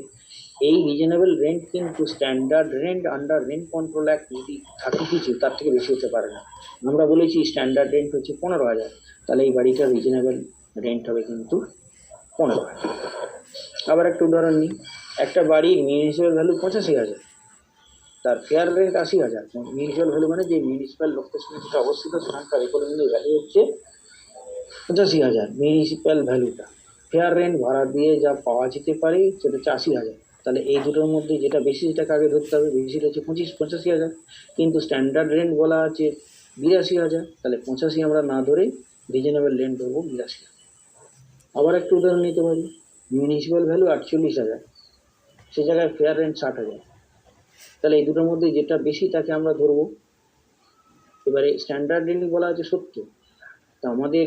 এই রিজনেবল রেন্ট কিন্তু standard rent under rent control act যদি থাকে কিছু, তার থেকে বেশি হতে পারে না। আমরা বলেছি স্ট্যান্ডার্ড রেন্ট হচ্ছে 15,000, তাহলে এই বাড়িটার রিজনেবল রেন্ট হবে কিন্তু 15,000। আবার একটা উদাহরণ নিই, একটা বাড়ির মিউনিসিপ্যাল ভ্যালু 85,000, তার ফেয়ার রেন্ট 80,000। মিউনিসিপ্যাল ভ্যালু মানে যে মিউনিসিপ্যাল লোকেশনে যেটা অবস্থিত সেখানকার ইকোনমিক ভ্যালু হচ্ছে 85,000 মিউনিসিপ্যাল ভ্যালুটা। ফেয়ার রেন্ট ভাড়া দিয়ে যা পাওয়া যেতে পারে সেটা হচ্ছে 80,000। তাহলে এই দুটোর মধ্যে যেটা বেশি সেটাকে আগে ধরতে হবে, বেশিটা হচ্ছে 85,000, কিন্তু স্ট্যান্ডার্ড রেন্ট বলা আছে 82,000, তাহলে 85 আমরা না ধরে রিজনেবল রেন্ট ধরবো 82। আবার একটু উদাহরণ নিতে পারি, মিউনিসিপ্যাল ভ্যালু 48,000, সে জায়গায় ফেয়ার রেন্ট 60,000, তাহলে এই দুটোর মধ্যে যেটা বেশি তাকে আমরা ধরবো। এবারে স্ট্যান্ডার্ড রেন্ট বলা আছে 70, তা আমাদের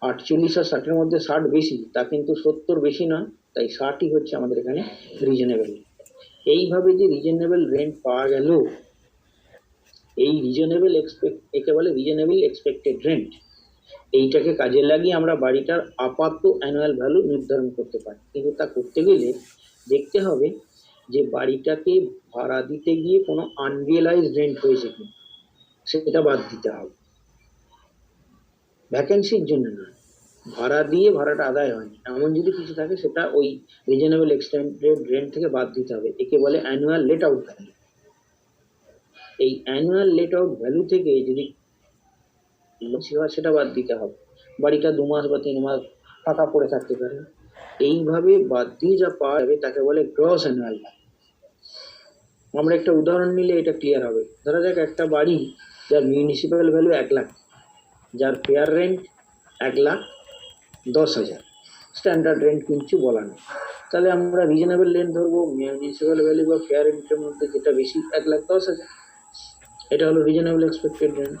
48 আর 60-এর মধ্যে 60 বেশি, তা কিন্তু 70 বেশি নয়, তাই 60ই হচ্ছে আমাদের এখানে রিজনেবল। এইভাবে যে রিজনেবল রেন্ট পাওয়া গেল, এই একে বলে রিজনেবল এক্সপেক্টেড রেন্ট। এইটাকে কাজে লাগিয়ে আমরা বাড়িটার আপাতত অ্যানুয়াল ভ্যালু নির্ধারণ করতে পারি। কিন্তু তা করতে গেলে দেখতে হবে যে বাড়িটাকে ভাড়া দিতে গিয়ে কোনো আনরিয়েলাইজড রেন্ট হয়েছে কিনা, সেটা বাদ দিতে হবে। ভ্যাকেন্সির জন্য নয়, ভাড়া দিয়ে ভাড়াটা আদায় হয়নি এমন যদি কিছু থাকে সেটা ওই রিজনেবল এক্সটেন্ডেড রেন্ট থেকে বাদ দিতে হবে। একে বলে অ্যানুয়াল লেট আউট ভ্যালু। এই অ্যানুয়াল লেট আউট ভ্যালু থেকে যদি সেটা বাদ দিতে হবে। বাড়িটা 2 মাস বা 3 মাস ফাঁকা পড়ে থাকতে পারে, এইভাবে বাদ দিয়ে যা পাওয়া যাবে তাকে বলে গ্রস অ্যানুয়াল ভ্যালু। আমরা একটা উদাহরণ নিলে এটা ক্লিয়ার হবে। ধরা যাক একটা বাড়ি যার মিউনিসিপ্যাল ভ্যালু 1 লাখ, যার ফেয়ার রেন্ট 1,10,000, স্ট্যান্ডার্ড রেন্ট কিছু বলা নেই, তাহলে আমরা রিজনেবল রেন্ট ধরবো মিউনিসিপ্যাল ভ্যালু বা ফেয়ার রেন্টের মধ্যে যেটা বেশি 1,10,000। এটা হলো রিজনেবল এক্সপেক্টেড রেন্ট।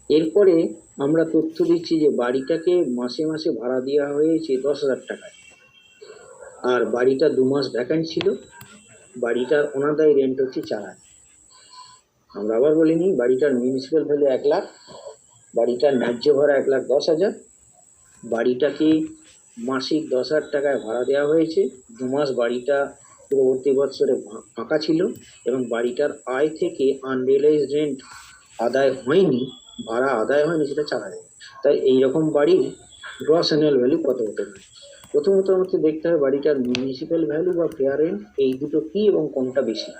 এরপরে আমরা তথ্য দিচ্ছি যে বাড়িটাকে মাসে মাসে ভাড়া দেওয়া হয়েছে 10,000 টাকায়, আর বাড়িটা 2 মাস ভ্যাকান্ট ছিল, বাড়িটার অনাদায়ী রেন্ট হচ্ছে 4,000। আমরা আবার বলিনি, বাড়িটার মিউনিসিপ্যাল ভ্যালু 1 লাখ, বাড়িটার ন্যায্য ভাড়া 1,10,000, বাড়িটাকে মাসিক 10,000 টাকায় ভাড়া দেওয়া হয়েছে, 2 মাস বাড়িটা পূর্ববর্তী বছরে ফাঁকা ছিল এবং বাড়িটার আয় থেকে আনরিয়েলাইজ রেন্ট আদায় হয়নি, ভাড়া আদায় হয়নি, সেটা 4,000। তাই এইরকম বাড়ির গ্রস অ্যানুয়াল ভ্যালু কত হতে পারে? প্রথমত আমাকে দেখতে হবে বাড়িটার মিউনিসিপ্যাল ভ্যালু বা ফেয়ার রেন্ট এই দুটো কি এবং কোনটা বেশি।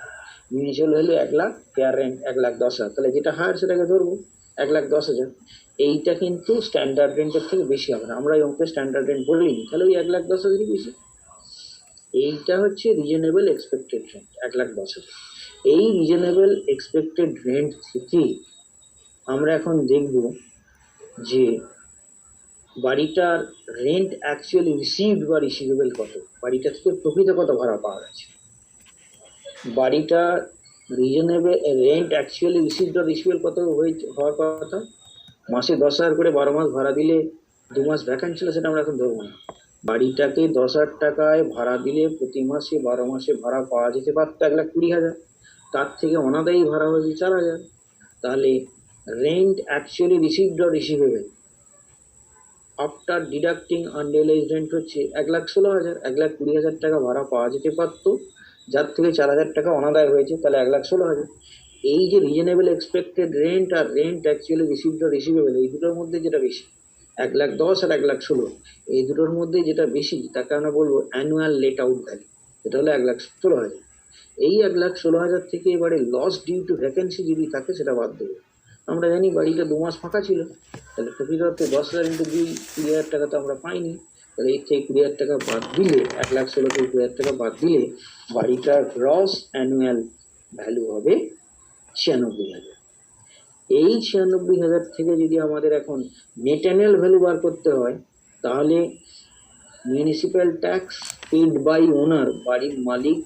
Municipal value 1 lakh, fair rent 1,10,000, তাহলে যেটা হায়ার সেটাকে ধরবো 1,10,000। এইটা কিন্তু স্ট্যান্ডার্ড রেন্টের থেকে বেশি হবে না, আমরা এই অঙ্কে স্ট্যান্ডার্ড রেন্ট বলিনি, তাহলে ওই 1,10,000-ই বেশি। এইটা হচ্ছে রিজনেবল এক্সপেক্টেড রেন্ট 1,10,000। এই রিজনেবল এক্সপেক্টেড রেন্ট থেকে আমরা এখন দেখব যে বাড়িটার রেন্ট অ্যাকচুয়ালি রিসিভড বা রিসিভেবল কত, বাড়িটা থেকে প্রকৃত কত ভাড়া পাওয়া গেছে। বাড়িটার রিজনেবল রেন্ট অ্যাকচুয়ালি রিসিভড বা রিসিভেবল কত হওয়ার কথা? মাসে 10,000 করে 12 মাস ভাড়া দিলে 2 মাস ভ্যাকান্ট ছিল, সেটা আমরা এখন ধরবো না। বাড়িটাকে 10,000 টাকায় ভাড়া দিলে প্রতি মাসে 12 মাসে ভাড়া পাওয়া যেতে পারতো 1,20,000, তার থেকে অনাদায়ী ভাড়া হয়েছে 4,000। তাহলে রেন্ট অ্যাকচুয়ালি রিসিভড বা receivable after deducting unrealised rent হচ্ছে 1,16,000। 1,20,000 টাকা ভাড়া পাওয়া যেতে পারতো, যার থেকে 4,000 টাকা অনাদায় হয়েছে, তাহলে 1,16,000। এই যে রিজনেবল এক্সপেক্টেড রেন্ট আর রেন্ট অ্যাকচুয়ালি রিসিভড বা রিসিভেবল, এই দুটোর মধ্যে যেটা বেশি 1,10,000 আর 1,16,000, এই দুটোর মধ্যে যেটা বেশি তাকে আমরা বলবো অ্যানুয়াল লেট আউট ভ্যালু, এটা হলো 1,16,000। এই 1,16,000 থেকে এবারে লস ডিউ টু ভ্যাকেন্সি যদি থাকে সেটা বাদ দেবো। আমরা জানি বাড়িটা 2 মাস ফাঁকা ছিল, তাহলে প্রকৃত অর্থে 10,000 ইন্টু 2, 20,000 টাকা তো আমরা পাইনি, তাহলে এর থেকে 20,000 টাকা বাদ দিলে 1,16,000 থেকে 20,000 টাকা বাদ দিলে বাড়িটার গ্রস অ্যানুয়াল ভ্যালু হবে 96,000। এই 96,000 থেকে যদি আমাদের এখন নেট অ্যানুয়াল ভ্যালু বার করতে হয়, তাহলে মিউনিসিপ্যাল ট্যাক্স পেড বাই ওনার, বাড়ির মালিক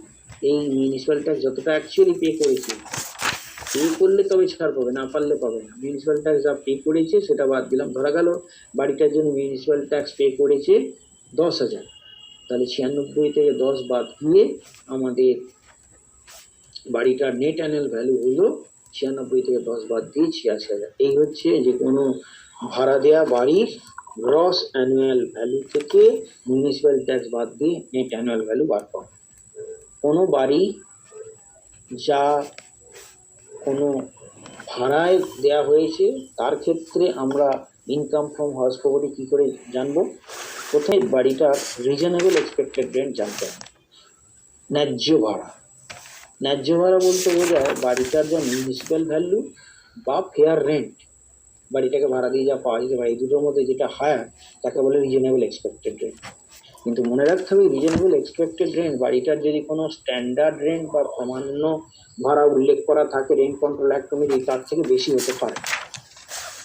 এই মিউনিসিপ্যাল ট্যাক্স যতটা অ্যাকচুয়ালি পে করেছে, পে করলে তবে ছাড় পাবে, না পারলে পাবে না। মিউনিসিপ্যাল ট্যাক্স যা পে করেছে সেটা বাদ দিলাম। ধরা গেল বাড়িটার জন্য মিউনিসিপ্যাল ট্যাক্স পে করেছে 10,000, তাহলে 96 থেকে 10 বাদ দিয়ে আমাদের বাড়িটার নেট অ্যানুয়াল ভ্যালু হলো 96 থেকে 10 বাদ দিয়ে 86,000। এই হচ্ছে যে কোনো ভাড়া দেওয়া বাড়ির গ্রস অ্যানুয়াল ভ্যালু থেকে মিউনিসিপ্যাল ট্যাক্স বাদ দিয়ে নেট অ্যানুয়াল ভ্যালু বার পাবো। কোনো বাড়ি যা কোনো ভাড়ায় দেওয়া হয়েছে তার ক্ষেত্রে আমরা ইনকাম ফ্রম হাউস প্রপার্টি কী করে জানবো? প্রথমে বাড়িটার রিজনেবল এক্সপেক্টেড রেন্ট জানতে হবে। ন্যায্য ভাড়া, ন্যায্য ভাড়া বলতে বোঝায় বাড়িটার যা মিউনিসিপ্যাল ভ্যালু বা ফেয়ার রেন্ট, বাড়িটাকে ভাড়া দিয়ে যা পাওয়া যেতে পারে, এই দুটোর মধ্যে যেটা হায়ার তাকে বলে রিজনেবল এক্সপেক্টেড রেন্ট। কিন্তু মনে রাখতে হবে রিজনেবল এক্সপেক্টেড রেন্ট বাড়িটার যদি কোনো স্ট্যান্ডার্ড রেন্ট বা সামান্য ভাড়া উল্লেখ করা থাকে রেন্ট কন্ট্রোল অ্যাক্ট অনুযায়ী, তার থেকে বেশি হতে পারে।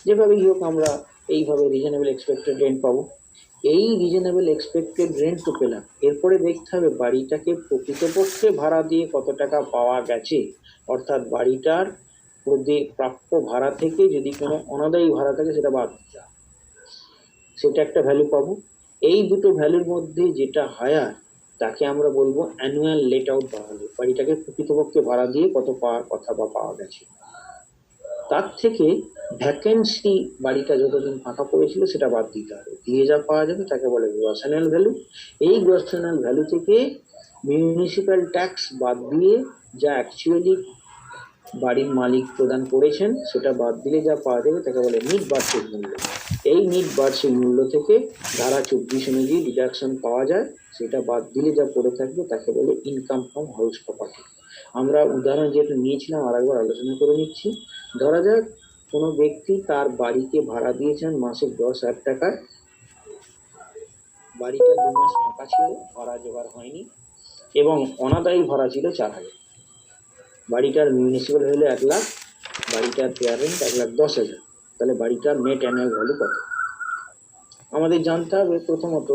যেভাবেই হোক আমরা এইভাবে রিজনেবল এক্সপেক্টেড রেন্ট পাবো। এই রিজনেবল এক্সপেক্টেড রেন্ট তো পেলাম, এরপরে দেখতে হবে বাড়িটাকে প্রকৃতপক্ষে ভাড়া দিয়ে কত টাকা পাওয়া গেছে, অর্থাৎ বাড়িটার প্রাপ্য ভাড়া থেকে যদি কোনো অনাদায়ী ভাড়া থাকে সেটা বাদ দিতে হবে, সেটা একটা ভ্যালু পাবো। এই দুটো ভ্যালুর মধ্যে যেটা হায়ার তাকে আমরা বলবো অ্যানুয়াল লেট আউট ভ্যালু, বাড়িটাকে প্রকৃতপক্ষে ভাড়া দিয়ে কত পাওয়ার কথা বা পাওয়া গেছে। তার থেকে ভ্যাকেন্সি, বাড়িটা যতদিন ফাঁকা পড়েছিল সেটা বাদ দিতে হবে, দিয়ে যা পাওয়া যাবে তাকে বলে গ্রস অ্যানুয়াল ভ্যালু। এই গ্রস অ্যানুয়াল ভ্যালু থেকে মিউনিসিপ্যাল ট্যাক্স বাদ দিয়ে যা অ্যাকচুয়ালি বাড়ির মালিক প্রদান করেছেন সেটা বাদ দিলে যা পাওয়া যাবে তাকে বলে নিট বার্ষিক মূল্য। এই নিট বার্ষিক মূল্য থেকে ধারা 24 অনুযায়ী ডিডাকশন পাওয়া যায়, সেটা বাদ দিলে যা পড়ে থাকবে তাকে বলে ইনকাম ফ্রম হাউস প্রপার্টি। আমরা উদাহরণ যেটা নিয়েছিলাম আর একবার আলোচনা করে নিচ্ছি। ধরা যাক কোনো ব্যক্তি তার বাড়িকে ভাড়া দিয়েছেন মাসিক 10,000 টাকায়, বাড়িটা 2 মাস ফাঁকা ছিল, ভাড়া জোগাড় হয়নি, এবং অনাদায়ী ভাড়া ছিল 4,000। বাড়িটার মিউনিসিপ্যাল ভ্যালু 1 লাখ, বাড়িটার ফেয়ার রেন্ট 1,10,000। তাহলে বাড়িটার নেট অ্যানুয়াল ভ্যালু কত? আমাদের জানতে হবে প্রথমত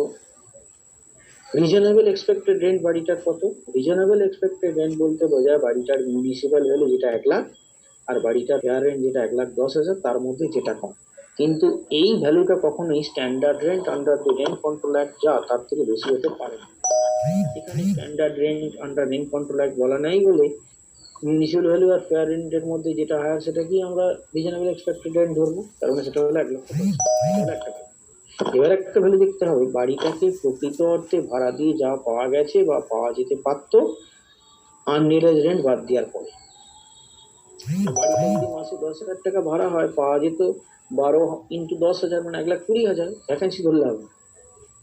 রিজনেবল এক্সপেক্টেড রেন্ট বাড়িটার কত। রিজনেবল এক্সপেক্টেড রেন্ট বলতে বোঝায় বাড়িটার মিউনিসিপ্যাল ভ্যালু যেটা 1 লাখ আর বাড়িটার ফেয়ার রেন্ট যেটা 1,10,000, তার মধ্যে যেটা কম। কিন্তু এই ভ্যালুটা কখনোই standard rent under the rent control act যা তার থেকে বেশি হতে পারে না। এখানে standard rent under rent control act বলা নাই বলে মিউনিসিপ্যাল ভ্যালু আর ফেয়ার রেন্টের মধ্যে যেটা হায়ার সেটাকেই আমরা রিজনেবল এক্সপেক্টেড রেন্ট ধরবো, তার মানে সেটা হলো 1 লক্ষ। এবার একটা ভ্যালু দেখতে হবে বাড়িটাকে প্রকৃত অর্থে ভাড়া দিয়ে যা পাওয়া গেছে বা পাওয়া যেতে পারতো আনরিয়েলাইজ রেন্ট বাদ দেওয়ার পরে। বাড়িটা যদি মাসে 10,000 টাকা ভাড়া হয়, পাওয়া যেত 12 ইন্টু 10,000 মানে 1,20,000 ভ্যাকেন্সি ধরলে হবে।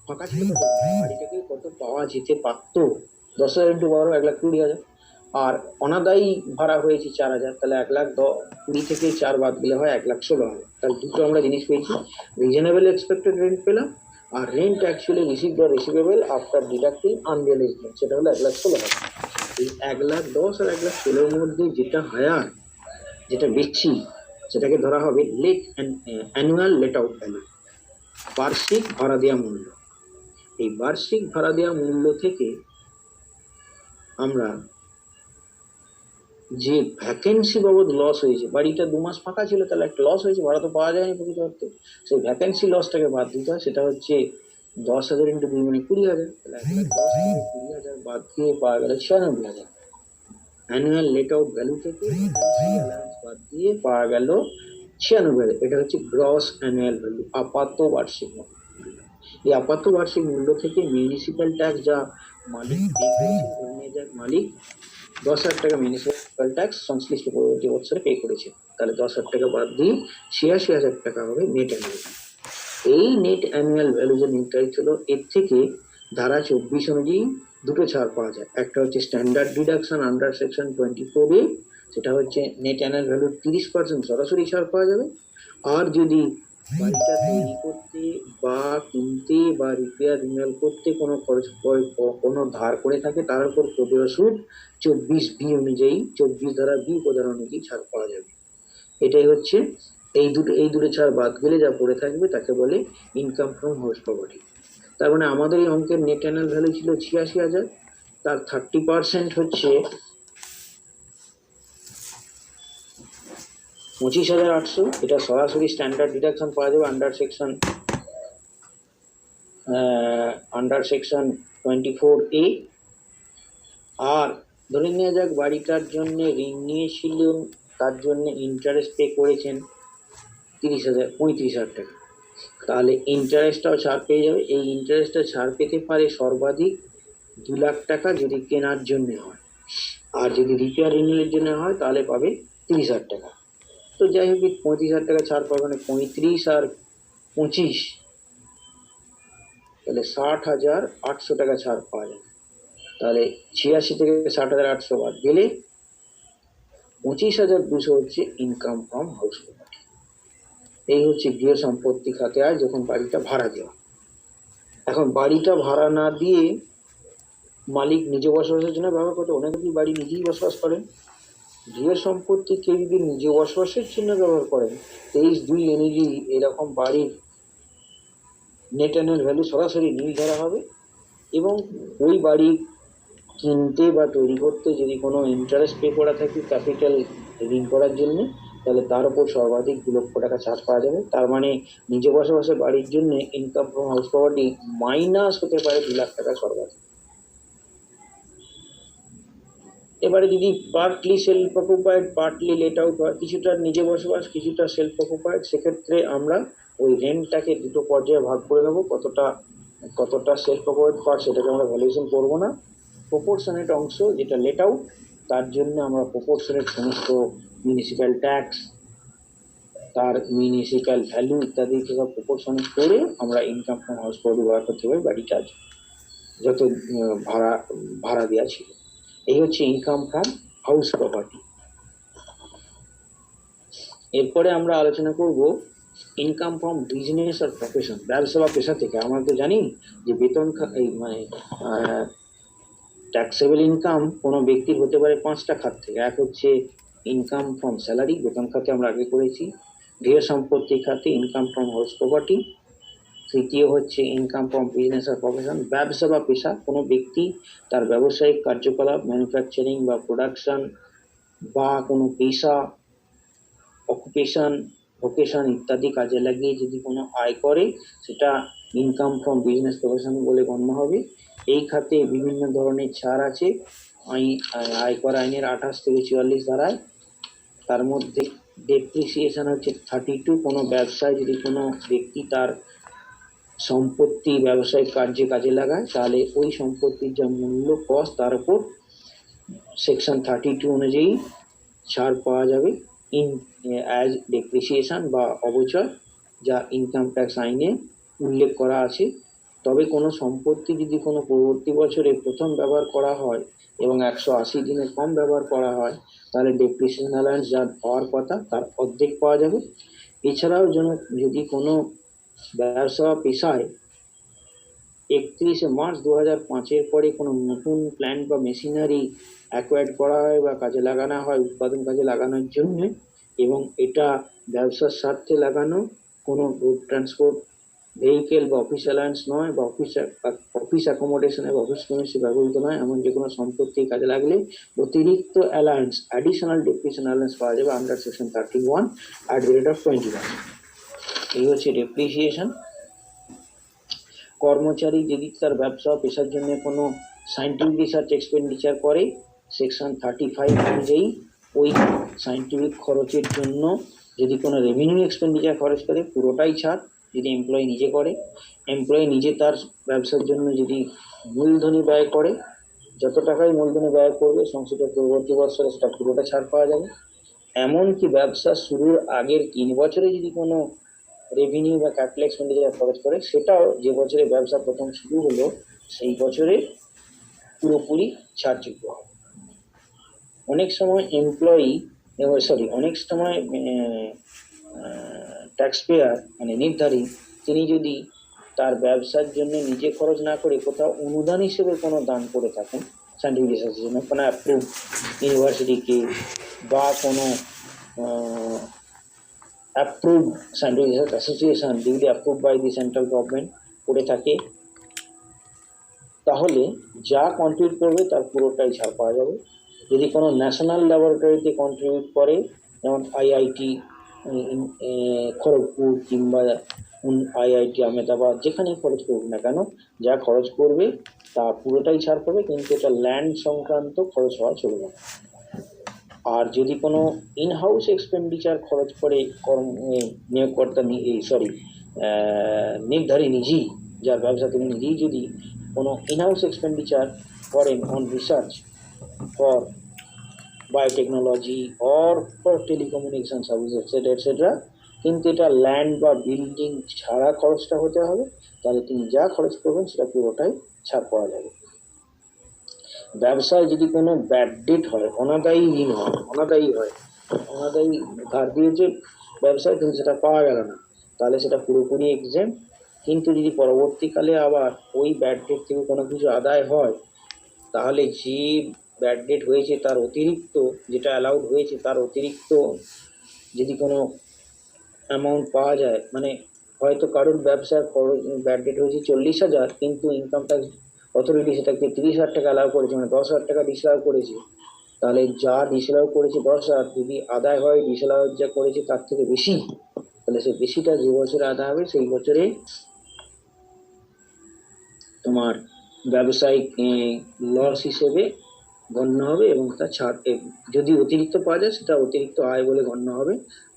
ফাঁকা ছিল বাড়িটাকে কত পাওয়া যেতে পারতো, 10,000 ইন্টু 12 1,20,000। আর অনাদায়ী ভাড়া হয়েছে 4,000, তাহলে 1,20,000 থেকে 4 বাদ দিলে হয় 1,16,000। তাহলে দুটো আমরা জিনিস পেয়েছি, রিজনেবল এক্সপেক্টেড রেন্ট পেলাম আর রেন্ট অ্যাকচুয়ালি রিসিভ বা receivable after deducting unrealised rent, সেটা হলো 1,16,000। এই 1,10,000 আর 1,16,000 এর মধ্যে যেটা হায়ার, যেটা বেশি, সেটাকে ধরা হবে let annual let out value, বার্ষিক ভাড়া দেওয়া মূল্য। এই বার্ষিক ভাড়া দেওয়া মূল্য থেকে আমরা যে ভ্যাকেন্সি বাবদ লস হয়েছে, বাড়িটা 2 মাস ফাঁকা ছিল তাহলে একটা লস হয়েছে, ভাড়া তো পাওয়া যায়নি প্রকৃত অর্থে, সেই ভ্যাকেন্সি লসটাকে বাদ দিতে হয়। সেটা হচ্ছে 10,000 ইন্টু 2 মানে 20,000, তাহলে 20,000 বাদ দিয়ে পাওয়া গেল 96,000। অ্যানুয়াল লেট আউট ভ্যালু থেকে বাদ দিয়ে পাওয়া গেল 96,000। এটা হচ্ছে গ্রস অ্যানুয়াল ভ্যালু, আপাত বার্ষিক মূল্য। এই আপাত বার্ষিক মূল্য থেকে মিউনিসিপ্যাল ট্যাক্স যা মালিক পে করেছে, ধরে নিয়ে যাক মালিক 10,000 টাকা মিউনিসিপ্যাল ট্যাক্স সংশ্লিষ্ট পরবর্তী বছরে পে করেছে, তাহলে 10,000 টাকা বাদ দিয়ে 86,000 টাকা হবে নেট অ্যানুয়াল। এই নেট অ্যানুয়াল ভ্যালু যে নির্ধারিত হলো, এর থেকে ধারা 24 অনুযায়ী দুটো ছাড় পাওয়া যায়। একটা হচ্ছে standard deduction under section 24A, সেটা হচ্ছে নেট অ্যানুয়াল ভ্যালুর 30% সরাসরি ছাড় পাওয়া যাবে। আর যদি বাড়িটা তৈরি করতে বা কিনতে বা রিপেয়ার রিনিউয়াল করতে কোনো খরচ কোনো ধার করে থাকে, তার উপর প্রদেয় সুদ 24B অনুযায়ী, 24 ধারা বি উপাদান অনুযায়ী ছাড় পাওয়া যাবে। এটাই হচ্ছে এই দুটো ছাড় বাদ গেলে যা পড়ে থাকবে তাকে বলে ইনকাম ফ্রম হাউস প্রপার্টি। তার মানে আমাদের এই অঙ্কের নেট অ্যানুয়াল ভ্যালু ছিল 86,000, তার 30% হচ্ছে 25,800। এটা সরাসরি স্ট্যান্ডার্ড ডিডাকশন পাওয়া যাবে আন্ডার সেকশন 24A। আর ধরে নেওয়া যাক বাড়িটার জন্য ঋণ নিয়েছিলেন, তার জন্য ইন্টারেস্ট পে করেছেন 35,000 টাকা, তাহলে ইন্টারেস্টটাও ছাড় পেয়ে যাবে। এই ইন্টারেস্টটা ছাড় পেতে পারে সর্বাধিক 2 লাখ টাকা যদি কেনার জন্য হয়, আর যদি রিপেয়ার রিনিউয়ালের জন্য হয় তাহলে পাবে 30,000 টাকা। তো যাই হোক 35,000 টাকা ছাড় পাবে, মানে 35 আর 25 তাহলে 60,800 টাকা ছাড় পাওয়া যাবে। তাহলে 86 থেকে 60,800 বাদ গেলে 25,200 হচ্ছে ইনকাম ফ্রম হাউস প্রপার্টি। এই হচ্ছে গৃহ সম্পত্তি খাতে আয় যখন বাড়িটা ভাড়া দেওয়া। এখন বাড়িটা ভাড়া না দিয়ে মালিক নিজে বসবাসের জন্য ব্যবহার করতে, অনেকেই বাড়ি নিজেই বসবাস করেন। গৃহ সম্পত্তি কেউ যদি নিজে বসবাসের জন্য ব্যবহার করেন, 23(2) অনুযায়ী এরকম বাড়ির নেট অ্যানুয়াল ভ্যালু সরাসরি নীল ধরা হবে। এবং ওই বাড়ি কিনতে বা তৈরি করতে যদি কোনো ইন্টারেস্ট পে করা থাকে ক্যাপিটাল ঋণ করার জন্য, তাহলে তার উপর সর্বাধিক 2 লক্ষ টাকা ছাড় পাওয়া যাবে। তার মানে নিজে বসবাসের বাড়ির জন্য income from house property minus হতে পারে 2 লাখ টাকা সর্বাধিক। এবারে যদি partly self occupied partly late out হয়, কিছুটা নিজে বসবাস কিছুটা সেলফ অকুপাইড, সেক্ষেত্রে আমরা ওই রেন্টটাকে দুটো পর্যায়ে ভাগ করে নেবো। কতটা সেলফ অকুপাইড পার্ট সেটাকে আমরা ভ্যালুয়েশন করবো না। প্রপোর্শনেট অংশ যেটা লেট আউট, তার জন্য আমরা প্রপোর্শনেট সমস্ত মিউনিসিপ্যাল ট্যাক্স, তার মিউনিসিপ্যাল ভ্যালু ইত্যাদি সব প্রপোর্শনেট করে আমরা ইনকাম ফ্রম হাউস প্রপার্টি ব্যবহার করতে পারি বাড়িটা যত ভাড়া দেওয়া ছিল। এই হচ্ছে ইনকাম ফ্রম হাউস প্রপার্টি। এরপরে আমরা আলোচনা করব ইনকাম ফ্রম বিজনেস আর প্রফেশন, ব্যবসা বা পেশা থেকে। আমরা তো জানি যে বেতন মানে ট্যাক্সেবল ইনকাম কোনো ব্যক্তির হতে পারে 5টা খাত থেকে। এক হচ্ছে ইনকাম ফ্রম স্যালারি, বেতন খাতে আমরা আগে করেছি। গৃহ সম্পত্তি খাতে ইনকাম ফ্রম হাউস প্রপার্টি। তৃতীয় হচ্ছে ইনকাম ফ্রম বিজনেস আর প্রফেশন, ব্যবসা বা পেশা, কোনো ব্যক্তি তার ব্যবসায়িক কার্যকলাপ, ম্যানুফ্যাকচারিং বা প্রোডাকশন বা কোনো পেশা, অকুপেশন, ভোকেশন ইত্যাদি কাজে লাগিয়ে যদি কোনো আয় করে, সেটা ইনকাম ফ্রম বিজনেস প্রফেশন বলে গণ্য হবে। এই খাতে বিভিন্ন ধরনের ছাড় আছে আয়কর আইনের 28 থেকে 44 ধারায়। তার মধ্যে ডেপ্রিসিয়েশন হচ্ছে 32। কোনো ব্যবসায় যদি কোনো ব্যক্তি তার সম্পত্তি ব্যবসায়িক কার্যে কাজে লাগায়, তাহলে ওই সম্পত্তির যা মূল্য কস্ট তার উপর সেকশন 32 অনুযায়ী ছাড় পাওয়া যাবে ইন অ্যাজ ডেপ্রিসিয়েশন বা অবচয়, যা ইনকাম ট্যাক্স আইনে উল্লেখ করা আছে। তবে কোনো সম্পত্তি যদি কোনো পরবর্তী বছরে প্রথম ব্যবহার করা হয় এবং 180 দিনের কম ব্যবহার করা হয়, তাহলে ডেপ্রিসিয়েশন অ্যালাউন্স যা পাওয়ার কথা তার অর্ধেক পাওয়া যাবে। এছাড়াও যদি কোনো ব্যবসা বা পেশায় 31 মার্চ 2005-এর পরে কোনো নতুন প্ল্যান্ট বা মেশিনারি অ্যাকোয়ার্ড করা হয় বা কাজে লাগানো হয় উৎপাদন কাজে লাগানোর জন্য, এবং এটা ব্যবসার স্বার্থে লাগানো কোনো রোড ট্রান্সপোর্ট ভেহিকেল বা অফিস অ্যালায়েন্স নয়, বা অফিস অ্যাকোমোডেশনে বা অফিস প্রেমিসে ব্যবহৃত নয়, এমন যে কোনো সম্পত্তি কাজে লাগলে অতিরিক্ত অ্যালায়েন্স, অ্যাডিশনাল ডেপ্রিসিয়েশন অ্যালায়েন্স পাওয়া যাবে under section 31 at the rate of 21। এই হচ্ছে ডেপ্রিসিয়েশন। কর্মচারী যদি তার ব্যবসা পেশার জন্য কোনো সায়েন্টিফিক রিসার্চ এক্সপেন্ডিচার করে, সেকশন 35 অনুযায়ী ওই সায়েন্টিফিক খরচের জন্য যদি কোনো রেভিনিউ এক্সপেন্ডিচার খরচ করে পুরোটাই ছাড়। যদি এমপ্লয়ি নিজে করে, এমপ্লয়ি নিজে তার ব্যবসার জন্য যদি মূলধনী ব্যয় করে, যত টাকাই মূলধনী ব্যয় করবে সংশ্লিষ্ট পরবর্তী বছরে সেটা পুরোটা ছাড় পাওয়া যাবে। এমনকি ব্যবসা শুরুর আগের 3 বছরে যদি কোনো রেভিনিউ বা ক্যাপিটাল এক্সপেন্ডিচার খরচ করে, সেটাও যে বছরে ব্যবসা প্রথম শুরু হলো সেই বছরে পুরোপুরি ছাড়যোগ্য হবে। অনেক সময় অনেক সময় ট্যাক্স পেয়ার মানে নির্ধারী, তিনি যদি তার ব্যবসার জন্য নিজে খরচ না করে কোথাও অনুদান হিসেবে কোনো দান করে থাকেন সায়েন্টিফিক রিসার্চের জন্য, কোনো অ্যাপ্রুভ ইউনিভার্সিটিকে বা কোনো approved scientific research association duly approved by the central government করে থাকে, তাহলে যা কন্ট্রিবিউট করবে তার পুরোটাই ছাড় পাওয়া যাবে। যদি কোনো ন্যাশনাল ল্যাবরেটরিতে কন্ট্রিবিউট করে, যেমন আইআইটি খড়গপুর কিংবা আইআইটি আহমেদাবাদ, যেখানেই খরচ করুক না কেন, যা খরচ করবে তা পুরোটাই ছাড় পাবে, কিন্তু এটা ল্যান্ড সংক্রান্ত খরচ হওয়া চলবে না। আর যদি কোনো ইনহাউস এক্সপেন্ডিচার খরচ করে নিয়োগকর্তা নির্ধারী নিজেই, যার ব্যবসা তিনি নিজেই যদি কোনো ইনহাউস এক্সপেন্ডিচার করেন on research for biotechnology or for telecommunication service etcetera etcetera, কিন্তু এটা ল্যান্ড বা বিল্ডিং ছাড়া খরচটা হতে হবে, তাহলে তিনি যা খরচ করবেন সেটা পুরোটাই ছাড় পাওয়া যাবে। ব্যবসায় যদি কোনো ব্যাড ডেট হয়, অনাদায়ী ঋণ হয়, অনাদায়ী ধার দিয়েছে ব্যবসায় কিন্তু সেটা পাওয়া গেল না, তাহলে সেটা পুরোপুরি এক্সেম্ট। কিন্তু যদি পরবর্তীকালে আবার ওই ব্যাড ডেট থেকে কোনো কিছু আদায় হয়, তাহলে যে ব্যাড ডেট হয়েছে তার অতিরিক্ত, যেটা অ্যালাউড হয়েছে তার অতিরিক্ত যদি কোনো অ্যামাউন্ট পাওয়া যায়, মানে হয়তো কারোর ব্যবসার ব্যাড ডেট হয়েছে 40,000, কিন্তু ইনকাম ট্যাক্স অথরিটি সেটাকে 30,000 টাকা অ্যালাউ করেছে, মানে 10,000 টাকা ডিসঅ্যালাউ করেছে, তাহলে যা ডিসঅ্যালাউ করেছে 10,000 যদি আদায় হয় ডিসঅ্যালাউ যা করেছে তার থেকে বেশি, তাহলে সেই বেশিটা যে বছরে আদায় হবে সেই বছরে তোমার ব্যবসায়িক লস হিসেবে গণ্য হবে, এবং তার ছাড় যদি অতিরিক্ত পাওয়া যায় সেটা অতিরিক্ত আয় বলে গণ্য হবে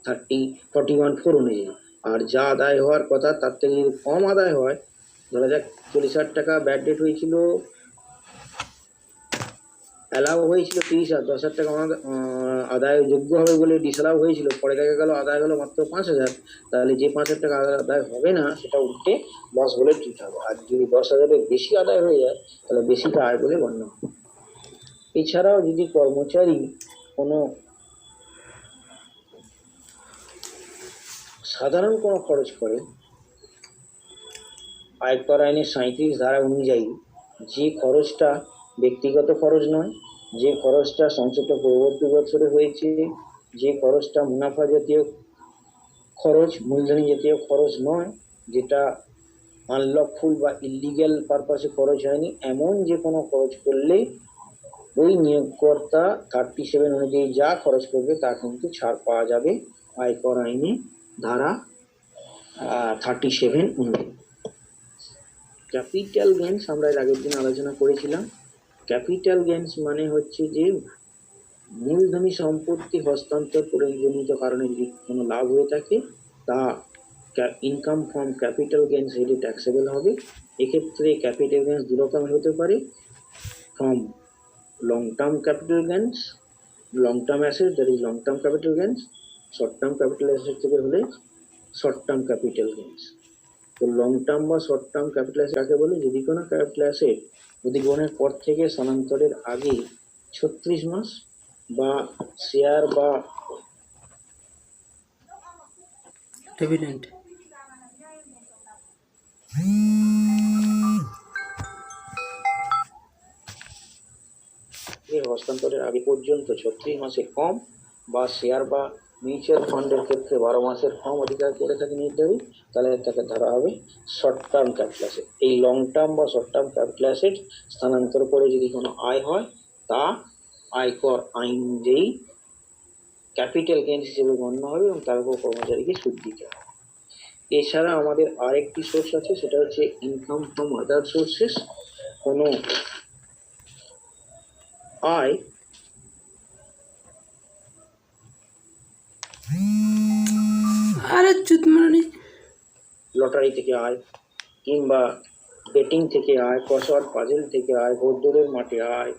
41(4) অনুযায়ী। আর যা আদায় হওয়ার কথা তার থেকে যদি কম আদায় হয়, ধরা যাক 40,000 টাকা ব্যাড ডেট হয়েছিল, অ্যালাউ হয়েছিল 30,000, 10,000 টাকা আদায় যোগ্য হবে বলে ডিসঅ্যালাউ হয়েছিল, পরে দেখা গেল আদায় হলো মাত্র 5,000, তাহলে যে 5,000 টাকা আদায় হবে না সেটা উল্টে লস বলে ট্রিট হবে। আর যদি 10,000-এর বেশি আদায় হয়ে যায় তাহলে বেশিটা আয় বলে গণ্য হবে। এছাড়াও যদি কর্মচারী কোনো সাধারণ কোনো খরচ করে, আয়কর আইনের 37 ধারা অনুযায়ী যে খরচটা ব্যক্তিগত খরচ নয়, যে খরচটা সঞ্চিত পরবর্তী বছরে হয়েছে, যে খরচটা মুনাফা জাতীয় খরচ, মূলধনী জাতীয় খরচ নয়, যেটা আনলকফুল বা ইলিগ্যাল পারপাসে খরচ হয়নি, এমন যে কোনো খরচ করলে ওই নিয়োগকর্তা 37 অনুযায়ী যা খরচ করবে তা কিন্তু ছাড় পাওয়া যাবে আয়কর আইনে ধারা 37 অনুযায়ী। ক্যাপিটাল গেইনস আমরা এর আগের দিন আলোচনা করেছিলাম। ক্যাপিটাল গেইনস মানে হচ্ছে যে মূলধনী সম্পত্তি হস্তান্তর প্রয়োজনীয় কারণে যদি কোনো লাভ হয়ে থাকে তা ইনকাম ফ্রম ক্যাপিটাল গেইনস হেডে ট্যাক্সেবল হবে। এক্ষেত্রে ক্যাপিটাল গেইনস দু রকমের হতে পারে, from long term capital gains, long term asset that is long term capital gains, short term capital asset থেকে হলে শর্ট টার্ম ক্যাপিটাল গেইনস। তো লং টার্ম বা শর্ট টার্ম ক্যাপিটাল অ্যাসেট কাকে বলে? যদি কোনো ক্যাপিটাল অ্যাসেট অধিগ্রহণের পর থেকে স্থানান্তরের আগে 36 মাস বা শেয়ার বা ডিভিডেন্ড হস্তান্তরের আগে পর্যন্ত 36 মাসের কম বা শেয়ার বা মিউচুয়াল ফান্ডের ক্ষেত্রে 12 মাসের কম অধিকার করে থাকে নির্ধারী, তাহলে তাকে ধরা হবে শর্ট টার্ম ক্যাপিটাল অ্যাসেট। এই লং টার্ম বা শর্ট টার্ম ক্যাপিটাল অ্যাসেট স্থানান্তর করে যদি কোনো আয় হয় তা আয়কর আইন যেই ক্যাপিটাল গেইনস হিসেবে গণ্য হবে এবং তার উপর কর্মচারীকে সুদ দিতে হবে। এছাড়া আমাদের আরেকটি সোর্স আছে, সেটা হচ্ছে ইনকাম ফ্রম আদার সোর্সেস। কোনো আয় লটারি থেকে আয়, কিংবা বেটিং থেকে আয়, ক্রসওয়ার্ড পাজেল থেকে আয়, ঘোড়দৌড়ের মাঠে আয়,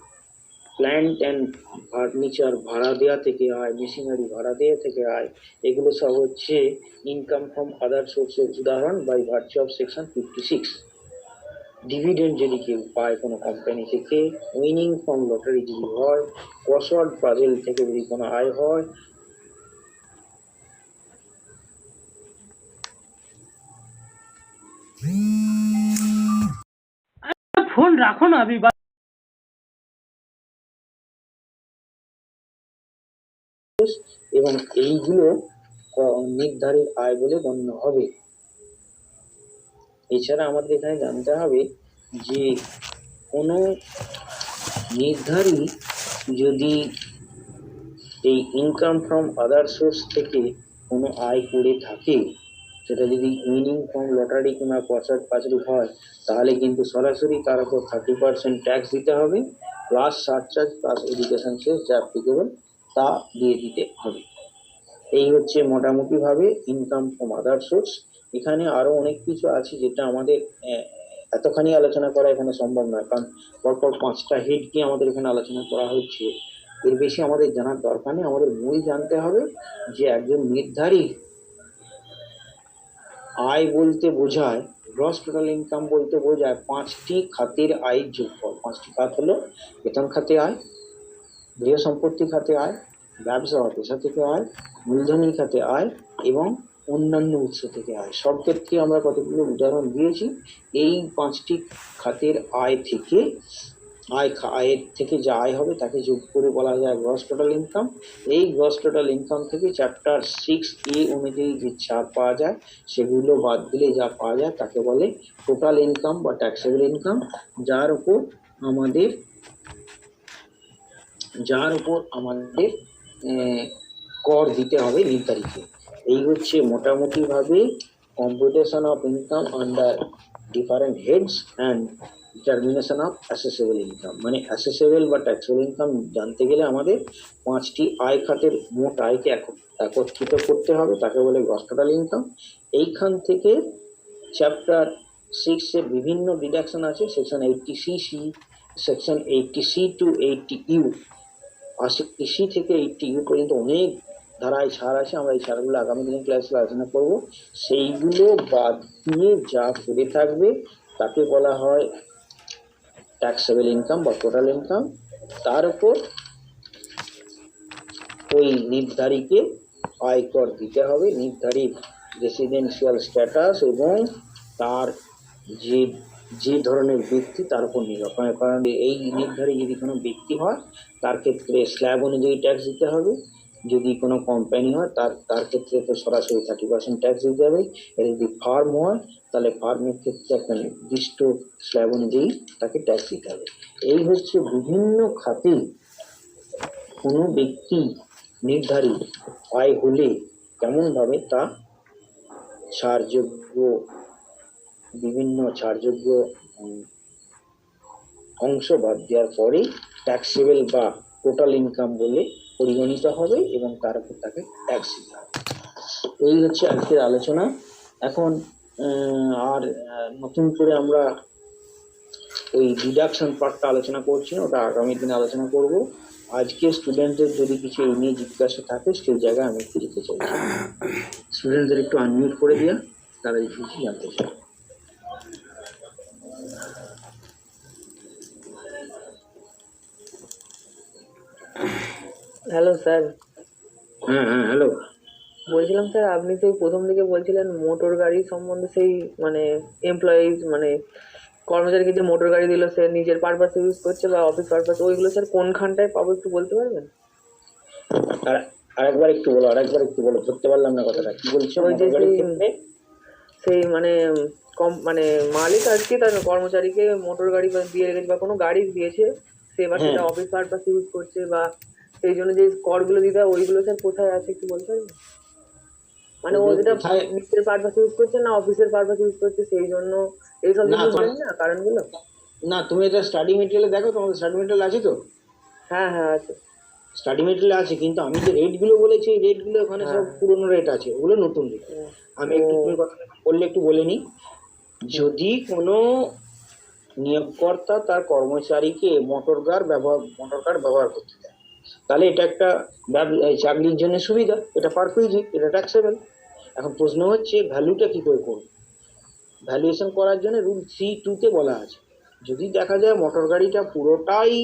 প্ল্যান্ট অ্যান্ড ফার্নিচার ভাড়া দেওয়া থেকে আয়, মেশিনারি ভাড়া দেওয়া থেকে আয়, এগুলো সব হচ্ছে ইনকাম ফ্রম আদার সোর্সের উদাহরণ by virtue of section 56। Dividend যদি কেউ পায় কোনো কোম্পানি থেকে, উইনিং ফ্রম লটারি যদি হয়, ক্রসওয়ার্ড পাজেল থেকে যদি কোনো আয় হয়, ফোন রাখো না এবং এইগুলো নির্ধারিত আয় বলে গণ্য হবে। এছাড়া আমাদের এখানে জানতে হবে যে কোনো নির্ধারী যদি এই ইনকাম ফ্রম আদার সোর্স থেকে কোনো আয় করে থাকে, সেটা যদি উইনিং ফ্রম লটারি কিংবা ক্রসওয়ার্ড পাজেল হয়, তাহলে কিন্তু সরাসরি তার উপর 30% ট্যাক্স দিতে হবে, প্লাস সারচার্জ প্লাস এডুকেশন সেস যা অ্যাপ্লিকেবল তা দিয়ে দিতে হবে। এই হচ্ছে মোটামুটিভাবে ইনকাম ফ্রম আদার সোর্স। এখানে আরো অনেক কিছু আছে যেটা আমাদের এতখানি আলোচনা করা এখানে সম্ভব নয়, কারণ পরপর 5টা হেডকে আমাদের এখানে আলোচনা করা হচ্ছে। এর বেশি আমাদের জানার দরকার নেই। আমাদের মূল জানতে হবে যে একজন নির্ধারী আয় বলতে বোঝায়, গ্রস টোটাল ইনকাম বলতে বোঝায় 5টি খাতের আয়ের যোগফল। 5টি খাত হলো বেতন খাতে আয়, গৃহ সম্পত্তি খাতে আয়, ব্যবসা বা পেশা থেকে আয়, মূলধনী খাতে আয় এবং অন্যান্য উৎস থেকে আয়। সব ক্ষেত্রে আমরা কতগুলো উদাহরণ দিয়েছি। এই 5টি খাতের আয় থেকে আয়ের থেকে যা আয় হবে তাকে যোগ করে বলা যায় গ্রস টোটাল ইনকাম। এই গ্রস টোটাল ইনকাম থেকে চ্যাপ্টার 6A অনুযায়ী যে ছাড় পাওয়া যায় সেগুলো বাদ দিলে যা পাওয়া যায় তাকে বলে টোটাল ইনকাম বা ট্যাক্সেবল ইনকাম, যার উপর আমাদের কর দিতে হবে নির্ধারিত। এই হচ্ছে মোটামুটি ভাবে computation of income under different heads and determination of assessable income. মানে অ্যাসেসেবল বা ট্যাক্সেবল ইনকাম জানতে গেলে আমাদের 5টি আয় খাতের মোট আয়কে একত্রিত করতে হবে, তাকে বলে গ্রস টোটাল ইনকাম। এইখান থেকে চ্যাপ্টার 6-এর বিভিন্ন ডিডাকশন আছে, section 80C, section 80C two 80U, 80C থেকে 80U পর্যন্ত অনেক ধারায় ছাড় আছে। আমরা এই ছাড়গুলো আগামী দিনের ক্লাসে আলোচনা করব। সেইগুলো বাদ দিয়ে যা পড়ে থাকবে তাকে বলা হয় ট্যাক্সেবল ইনকাম বা টোটাল ইনকাম। তার উপর ওই নির্ধারীকে আয়কর দিতে হবে, নির্ধারিত রেসিডেন্সিয়াল স্ট্যাটাস এবং তার যে যে ধরনের ব্যক্তি তার উপর নির্ভর করে, কারণ এই নির্ধারে যদি কোনো ব্যক্তি হয় তার ক্ষেত্রে স্ল্যাব অনুযায়ী ট্যাক্স দিতে হবে, যদি কোনো কোম্পানি হয় তার তার ক্ষেত্রে তো সরাসরি 30% ট্যাক্স দিতে হবে। আর যদি ফার্ম হয় তাহলে ফার্মের ক্ষেত্রে একটা নির্দিষ্ট স্ল্যাব অনুযায়ী তাকে ট্যাক্স দিতে হবে। এই হচ্ছে বিভিন্ন খাতে কোনো ব্যক্তি নির্ধারিত আয় হলে কেমন ভাবে তা ছাড়যোগ্য, বিভিন্ন ছাড়যোগ্য অংশ বাদ দেওয়ার পরে ট্যাক্সেবল বা টোটাল ইনকাম বলে পরিগণিত হবে এবং তার উপর তাকে ট্যাক্স দিতে হবে। এই হচ্ছে আজকের আলোচনা। এখন আর নতুন করে আমরা ওই ডিডাকশন পার্টটা আলোচনা করছি না, ওটা আগামী দিনে আলোচনা করব। আজকে স্টুডেন্টদের যদি কিছু এই নিয়ে জিজ্ঞাসা থাকে সেই জায়গায় আমি একটু দিতে চাইছি। স্টুডেন্টদের একটু আনমিউট করে দিয়া, তারা এই কিছু জানতে চায়। হ্যালো স্যার, হ্যাঁ হ্যাঁ, হ্যালো। বলছিলাম স্যার আপনি সেই প্রথম দিকে বলছিলেন মোটর গাড়ি সম্বন্ধে, সেই মানে এমপ্লয়িজ মানে কর্মচারীকে যে মোটর গাড়ি দিল সে নিজের পারপাসে ইউজ করছে বা অফিস পারপাসে, ওইগুলো স্যার কোনখানটায় পাবো একটু বলতে পারবেন? আর আরেকবার একটু বলো, ধরতে পারলাম না কথাটা, কি বলছো? ওই যে সেই মানে কম মানে মালিক আর কি তার কর্মচারীকে মোটর গাড়ি দিয়ে রেখেছে বা কোনো গাড়ি দিয়েছে, সে এবার সেটা অফিস পারপাসে ইউজ করছে বা সেই জন্য যে করগুলো দিতে হয় ওইগুলো স্যার কোথায় আছে একটু বলতে পারবেন? মানে ও যেটা নিজের পারপাস ইউজ করছে না অফিসের পারপাস ইউজ করছে, সেই জন্য এইসব জিনিস জানি না কারণগুলো। না, তুমি এটা স্টাডি মেটেরিয়ালে দেখো, তোমাদের স্টাডি মেটেরিয়াল আছে তো? হ্যাঁ হ্যাঁ আছে, স্টাডি মেটেরিয়াল আছে, কিন্তু আমি যে রেট গুলো বলেছি এই রেট গুলো ওখানে সব পুরোনো রেট আছে, ওগুলো নতুন রেট। আমি একটু তুমি কথা বললে একটু বলে নিই। যদি কোনো নিয়োগকর্তা তার কর্মচারীকে মোটর কার ব্যবহার করতে দেয়, তাহলে এটা একটা চাকরির জন্য সুবিধা, এটা পারকুইজিট, এটা ট্যাক্সেবল। এখন প্রশ্ন হচ্ছে ভ্যালুটা কি করে করবো? ভ্যালুয়েশন করার জন্য রুল 3(2) তে বলা আছে, যদি দেখা যায় মোটর গাড়িটা পুরোটাই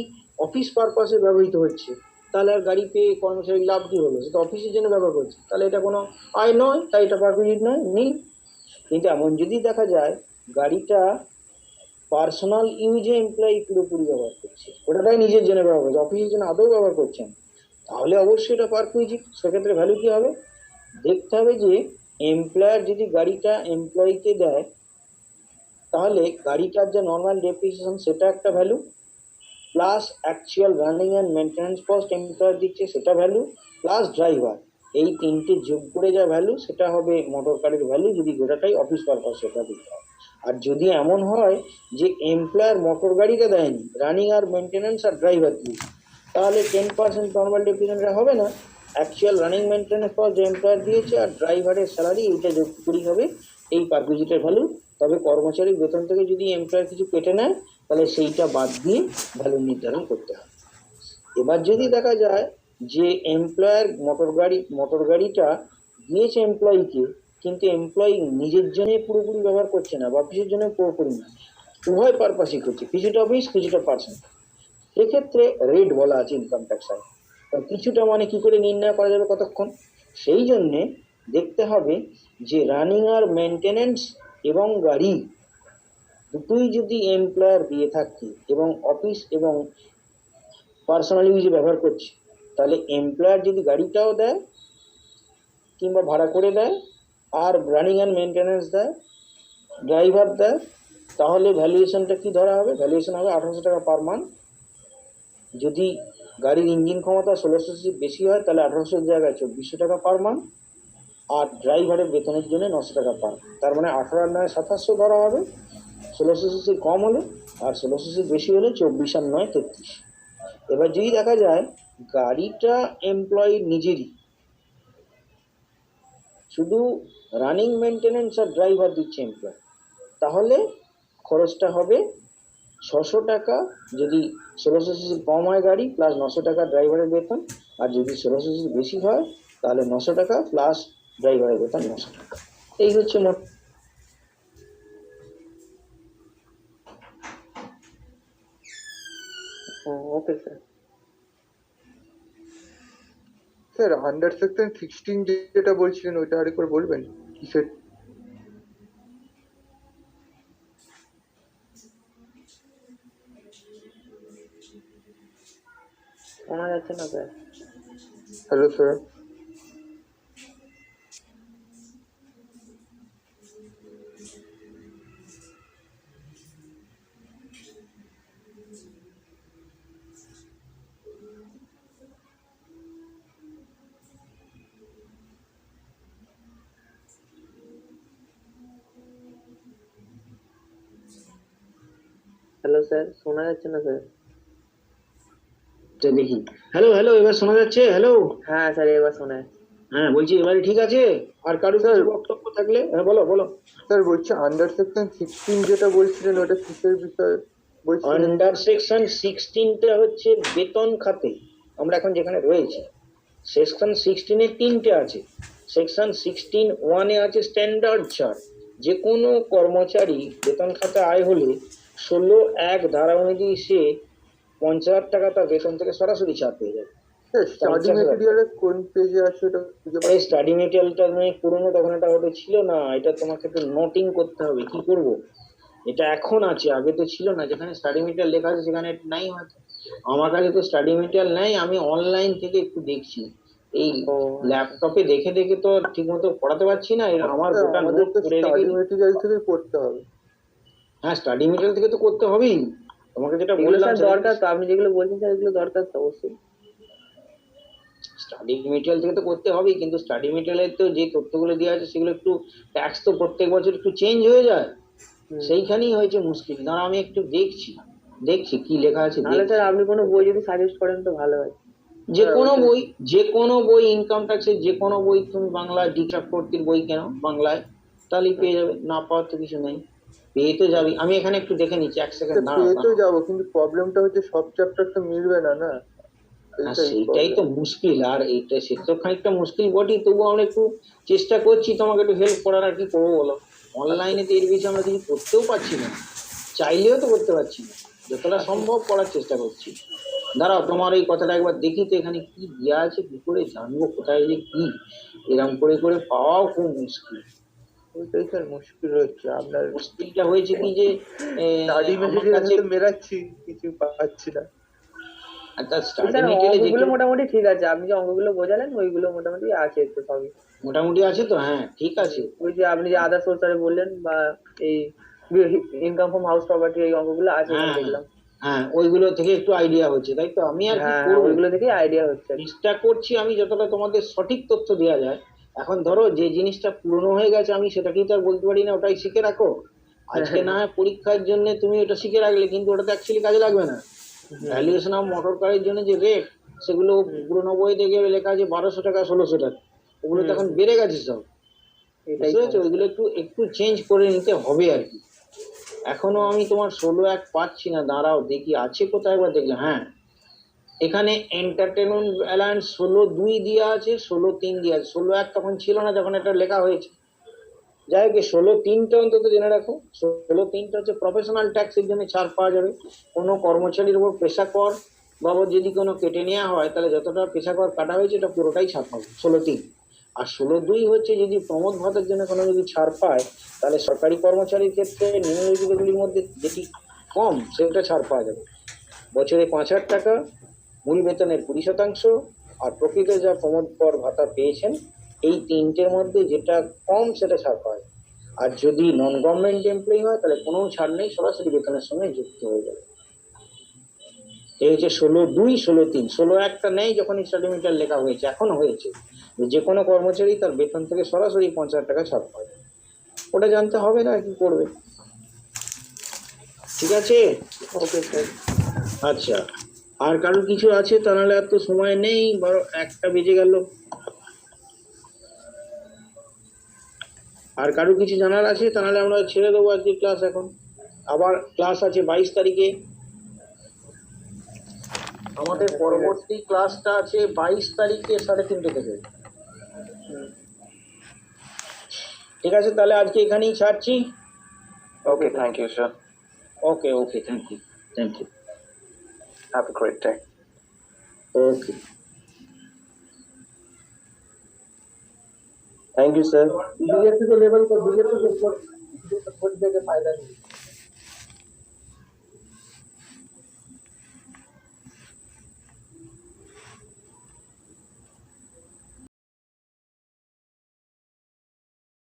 অফিস পারপাসে ব্যবহৃত হচ্ছে, তাহলে আর গাড়ি পেয়ে কর্মচারীর লাভ কি হলো? সেটা অফিসের জন্য ব্যবহার করছে, তাহলে এটা কোনো আয় নয়, তাই এটা পারকুইজিট নয়, নেই। কিন্তু এমন যদি দেখা যায় গাড়িটা পার্সোনাল ইউজে এমপ্লয়ি পুরোপুরি ব্যবহার করছে, ওটাটাই নিজের জন্য ব্যবহার করছে, অফিসের জন্য আদৌ ব্যবহার করছেন, তাহলে অবশ্যই এটা পারকুইজিট। সেক্ষেত্রে ভ্যালু কি হবে? দেখতে হবে যে এমপ্লয়ার যদি গাড়িটা এমপ্লয়িকে দেয়, তাহলে গাড়িটার যে নর্মাল ডেপ্রিসিয়েশন সেটা একটা value, plus actual running and maintenance cost employer দিচ্ছে সেটা ভ্যালু, প্লাস ড্রাইভার, এই তিনটে যোগ করে যা ভ্যালু সেটা হবে মোটর কারের ভ্যালু, যদি গোটাটাই অফিস পারপাস সেটা দিতে হয়। আর যদি এমন হয় যে এমপ্লয়ার মোটর গাড়িটা দেয়নি, রানিং আর মেনটেন্যান্স আর ড্রাইভার দিয়ে, তাহলে 10% নর্মাল ডেপ্রিসিয়েশনটা হবে না, অ্যাকচুয়াল রানিং মেনটেন্যান্স কস্ট যে এমপ্লয়ার দিয়েছে আর ড্রাইভারের স্যালারি, এইটা যোগ করেই হবে এই পারকুইজিটের ভ্যালু। তবে কর্মচারীর বেতন থেকে যদি এমপ্লয়ার কিছু কেটে নেয় তাহলে সেইটা বাদ দিয়ে ভ্যালু নির্ধারণ করতে হবে। এবার যদি দেখা যায় যে এমপ্লয়ার মোটর গাড়িটা দিয়েছে এমপ্লয়িকে, কিন্তু এমপ্লয়ি নিজের জন্য পুরোপুরি ব্যবহার করছে না বা অফিসের জন্য পুরোপুরি না, উভয় পারপাসই করছে, কিছুটা অফিস কিছুটা পার্সোনাল, সেক্ষেত্রে রেট বলা আছে ইনকাম ট্যাক্স আইন। কিছুটা মানে কি করে নির্ণয় করা যাবে কতক্ষণ? সেই জন্যে দেখতে হবে যে রানিং আর মেনটেনেন্স এবং গাড়ি দুটোই যদি এমপ্লয়ার দিয়ে থাকে এবং অফিস এবং পার্সোনাল ইউজে ব্যবহার করছে, তাহলে এমপ্লয়ার যদি গাড়িটাও দেয় কিংবা ভাড়া করে দেয় আর রানিং অ্যান্ড মেনটেন্যান্স দেয়, ড্রাইভার দেয়, তাহলে ভ্যালুয়েশনটা কি ধরা হবে? ভ্যালুয়েশন হবে 1800 টাকা পার মান্থ। যদি গাড়ির ইঞ্জিন ক্ষমতা 1600 সিসি বেশি হয় তাহলে 1800 জায়গায় 2400 টাকা পার মান্থ, আর ড্রাইভারের বেতনের জন্য 900 টাকা পার, তার মানে 18 আর 9 2700 ধরা হবে 1600 সিসি কম হলে, আর 1600 সিসি বেশি হলে 24 আর 9 33। এবার যদি দেখা যায় গাড়িটা এমপ্লয়ি নিজেরই, শুধু রানিং মেনটেনেন্স আর ড্রাইভার দিচ্ছে এমপ্লয়, তাহলে খরচটা হবে 600 টাকা যদি 1600 সিসি কম হয় গাড়ি, প্লাস 900 টাকা ড্রাইভারের বেতন, আর যদি 1600 সিসি বেশি হয় তাহলে 900 টাকা প্লাস ড্রাইভারের বেতন 900 টাকা। এই হচ্ছে মোট। Okay sir. Sir under section 16 যেটা বলছিলেন ওইটা আরেকবার বলবেন কিসের? যাচ্ছে না sir. Hello sir. Hello sir, শোনা যাচ্ছে না স্যার। তো দেখি, হ্যালো হ্যালো, এবার শোনা যাচ্ছে? হ্যালো, হ্যাঁ স্যার, এবার শোনা যাচ্ছে। হ্যাঁ বলছি এবারে ঠিক আছে? আর কারো স্যার। কিছু বক্তব্য থাকলে হ্যাঁ বলো বলো। স্যার বলছি আন্ডার সেকশন 16 যেটা বলছিলেন ওটা কিসের বিষয়ে বলছিলেন? আন্ডার সেকশন 16টা হচ্ছে বেতন খাতে। আমরা এখন যেখানে রয়েছি সেকশন 16-এ 3টে আছে। সেকশন 16(1) এ আছে স্ট্যান্ডার্ড চার্ট। যে কোনো কর্মচারী বেতন খাতে আয় হলে 16(1) ধারা অনুযায়ী সে 50,000 টাকা তার বেতন থেকে সরাসরি ছাড় পেয়ে যাবে। স্যার স্টাডি 50,000 মেটেরিয়ালে কোন পেজে আছে ওটা খুঁজে এই পাচ্ছি না। স্টাডি মেটেরিয়ালটা তুমি পুরোনো, তখন এটা ওটা ছিল না, এটা তোমাকে একটু নোটিং করতে হবে। কি করব, এটা এখন আছে, আগে তো ছিল না। যেখানে স্টাডি মেটেরিয়াল লেখা আছে সেখানে নাই হয়তো। আমার কাছে তো স্টাডি মেটেরিয়াল নেই, আমি অনলাইন থেকে একটু দেখছি। এই ও ল্যাপটপে দেখে দেখে তো ঠিক মতো পড়াতে পারছি না, আমার স্যার, গোটা আমাদের নোট তো করে স্টাডি রেখেছি। মেটেরিয়াল থেকেই পড়তে হবে। হ্যাঁ, স্টাডি মেটেরিয়াল থেকে তো করতে হবেই, তোমাকে যেটা এগুলো বললাম স্যার দরকার তো, আপনি যেগুলো বলছেন স্যার এগুলো দরকার তো অবশ্যই। স্টাডি মেটেরিয়াল থেকে তো করতে হবেই, কিন্তু স্টাডি মেটেরিয়ালের তো যে তথ্যগুলো দেওয়া আছে সেগুলো একটু ট্যাক্স তো প্রত্যেক বছর একটু চেঞ্জ হয়ে যায়, সেইখানেই হয়েছে মুশকিল। না আমি একটু দেখছি দেখছি কি লেখা আছে তাহলে দেখছি। স্যার আপনি কোনো বই যদি সাজেস্ট করেন তো ভালো হয়। যে হ্যাঁ, কোনো ওটাই। বই, যে কোনো বই, ইনকাম ট্যাক্সের যে কোনো বই, তুমি বাংলায় ডি চক্রবর্তীর বই কেন বাংলায়, তাহলেই পেয়ে যাবে। না পাওয়ার তো কিছু নেই, পেয়ে তো যাবি। আমি এখানে একটু দেখে নিচ্ছি, এক সেকেন্ড স্যার দাঁড়াও পেয়ে তো দাঁড়াও। যাবো, কিন্তু প্রবলেমটা হচ্ছে সব চ্যাপ্টার তো মিলবে না না, আর এইটাই সেইটাই তো প্রবলেম। মুশকিল। আর এইটা সে তো খানিকটা মুশকিল বটেই, তবুও আমরা একটু চেষ্টা করছি তোমাকে একটু হেল্প করার। আর কি করবো বলো, অনলাইনে তো এর বেশি আমরা কিছু করতেও পারছি না, চাইলেও তো করতে পারছি না। যতটা সম্ভব করার চেষ্টা করছি। দাঁড়াও, তোমার এই কথাটা একবার দেখি তো, এখানে কি দেওয়া আছে, কি করে জানবো কোথায় যে কি। এরকম করে করে পাওয়াও খুব মুশকিল। ওইটাই স্যার মুশকিল হচ্ছে আপনার। মুশকিলটা হয়েছে কি যে স্টাডি আমার মেটেরিয়াল কাছে তো মেলাচ্ছি, কিছু পাচ্ছি না। একটা স্টাডি স্যার মেটেরিয়ালে অঙ্কগুলো যেগুলো মোটামুটি ঠিক আছে, আপনি যে অঙ্কগুলো বোঝালেন ওইগুলো মোটামুটি আছে তো সবই। মোটামুটি আছে তো, হ্যাঁ ঠিক আছে। ওই যে আপনি যে আদার সোর্স বললেন বা এই ইনকাম ফ্রম হাউস প্রপার্টি, এই অঙ্কগুলো আছে হ্যাঁ ওখানে দেখলাম। হ্যাঁ, ওইগুলো থেকে একটু আইডিয়া হচ্ছে, তাই তো। আমি আর কি হ্যাঁ করবো, ওইগুলো থেকেই আইডিয়া হচ্ছে। চেষ্টা করছি আমি যতটা তোমাদের সঠিক তথ্য দেওয়া যায়। এখন ধরো যে জিনিসটা পুরনো হয়ে গেছে আমি সেটাকেই তো আর বলতে পারি না ওটাই শিখে রাখো। আজকে না হয় পরীক্ষার জন্য তুমি ওটা শিখে রাখলে, কিন্তু ওটা তো অ্যাকচুয়ালি কাজে লাগবে না। ভ্যালুয়েশন অফ মোটর কারের জন্য যে রেট, সেগুলো পুরোনো বই দেখে লেখা আছে 1200 টাকা 1600 টাকা, ওগুলো তো এখন বেড়ে গেছে সব। এটাই বুঝতে পেরেছো, সমস্যা। ওইগুলো একটু একটু চেঞ্জ করে নিতে হবে আর কি। এখনো আমি তোমার 16(1) পাচ্ছি না, দাঁড়াও দেখি আছে কোথায়, একবার দেখলে। হ্যাঁ, এখানে এন্টারটেনমেন্ট অ্যালায়েন্স 16(2) দেওয়া আছে, 16(3) দেওয়া আছে। 16(1) তখন ছিল না যখন এটা লেখা হয়েছে। যাই হোক, 16(3)টা অন্তত জেনে রাখো। 16(3)টা হচ্ছে প্রফেশনাল ট্যাক্সের জন্য ছাড় পাওয়া যাবে। কোনো কর্মচারীর উপর পেশা কর বাবদ যদি কোনো কেটে নেওয়া হয়, তাহলে যতটা পেশা কর কাটা হয়েছে এটা পুরোটাই ছাড় পাবে 16(3). আর 16(2) হচ্ছে যদি প্রমোদ ভাতার জন্য কোনো যদি ছাড় পায়, তাহলে সরকারি কর্মচারীর ক্ষেত্রে নিম্নলিখিতগুলির মধ্যে যেটি কম সেটা ছাড় পাওয়া যাবে। বছরে 5,000 টাকা, মূল বেতনের 20%, আর প্রকৃত যা প্রমোদ কর ভাতা পেয়েছেন এই তিনটের মধ্যে যেটা কম সেটা ছাড় পাওয়া যায়। আর যদি নন গভর্নমেন্ট এমপ্লয়ি হয় তাহলে কোনো ছাড় নেই, সরাসরি বেতনের সঙ্গে যুক্ত হয়ে যাবে। এই হচ্ছে 16(2), 16(3). 16(1)টা নেই যখন স্টাডি মেটেরিয়াল লেখা হয়েছে, এখনো হয়েছে যে কোনো কর্মচারী তার বেতন থেকে সরাসরি 50,000 টাকা ছাড় পায়। ওটা জানতে হবে না, কি করবে। ঠিক আছে, ওকে স্যার। আচ্ছা। আর কারোর কিছু আছে? তা নাহলে আর তো সময় নেই, 1টা বেজে গেল। আর কারোর কিছু জানার আছে? তা নাহলে আমরা ছেড়ে দেবো আজকে ক্লাস। এখন আবার ক্লাস আছে 22 তারিখে। আমাদের পরবর্তী ক্লাসটা আছে 22 তারিখে 3:30 থেকে। ঠিক আছে, তাহলে আজকে এখানেই ছাড়ছি। Okay, thank you, sir. Okay okay, thank you, thank you. Have a great day. Okay, Thank you, sir. BJP को लेवल कर, बीजेपी को फायदा नहीं।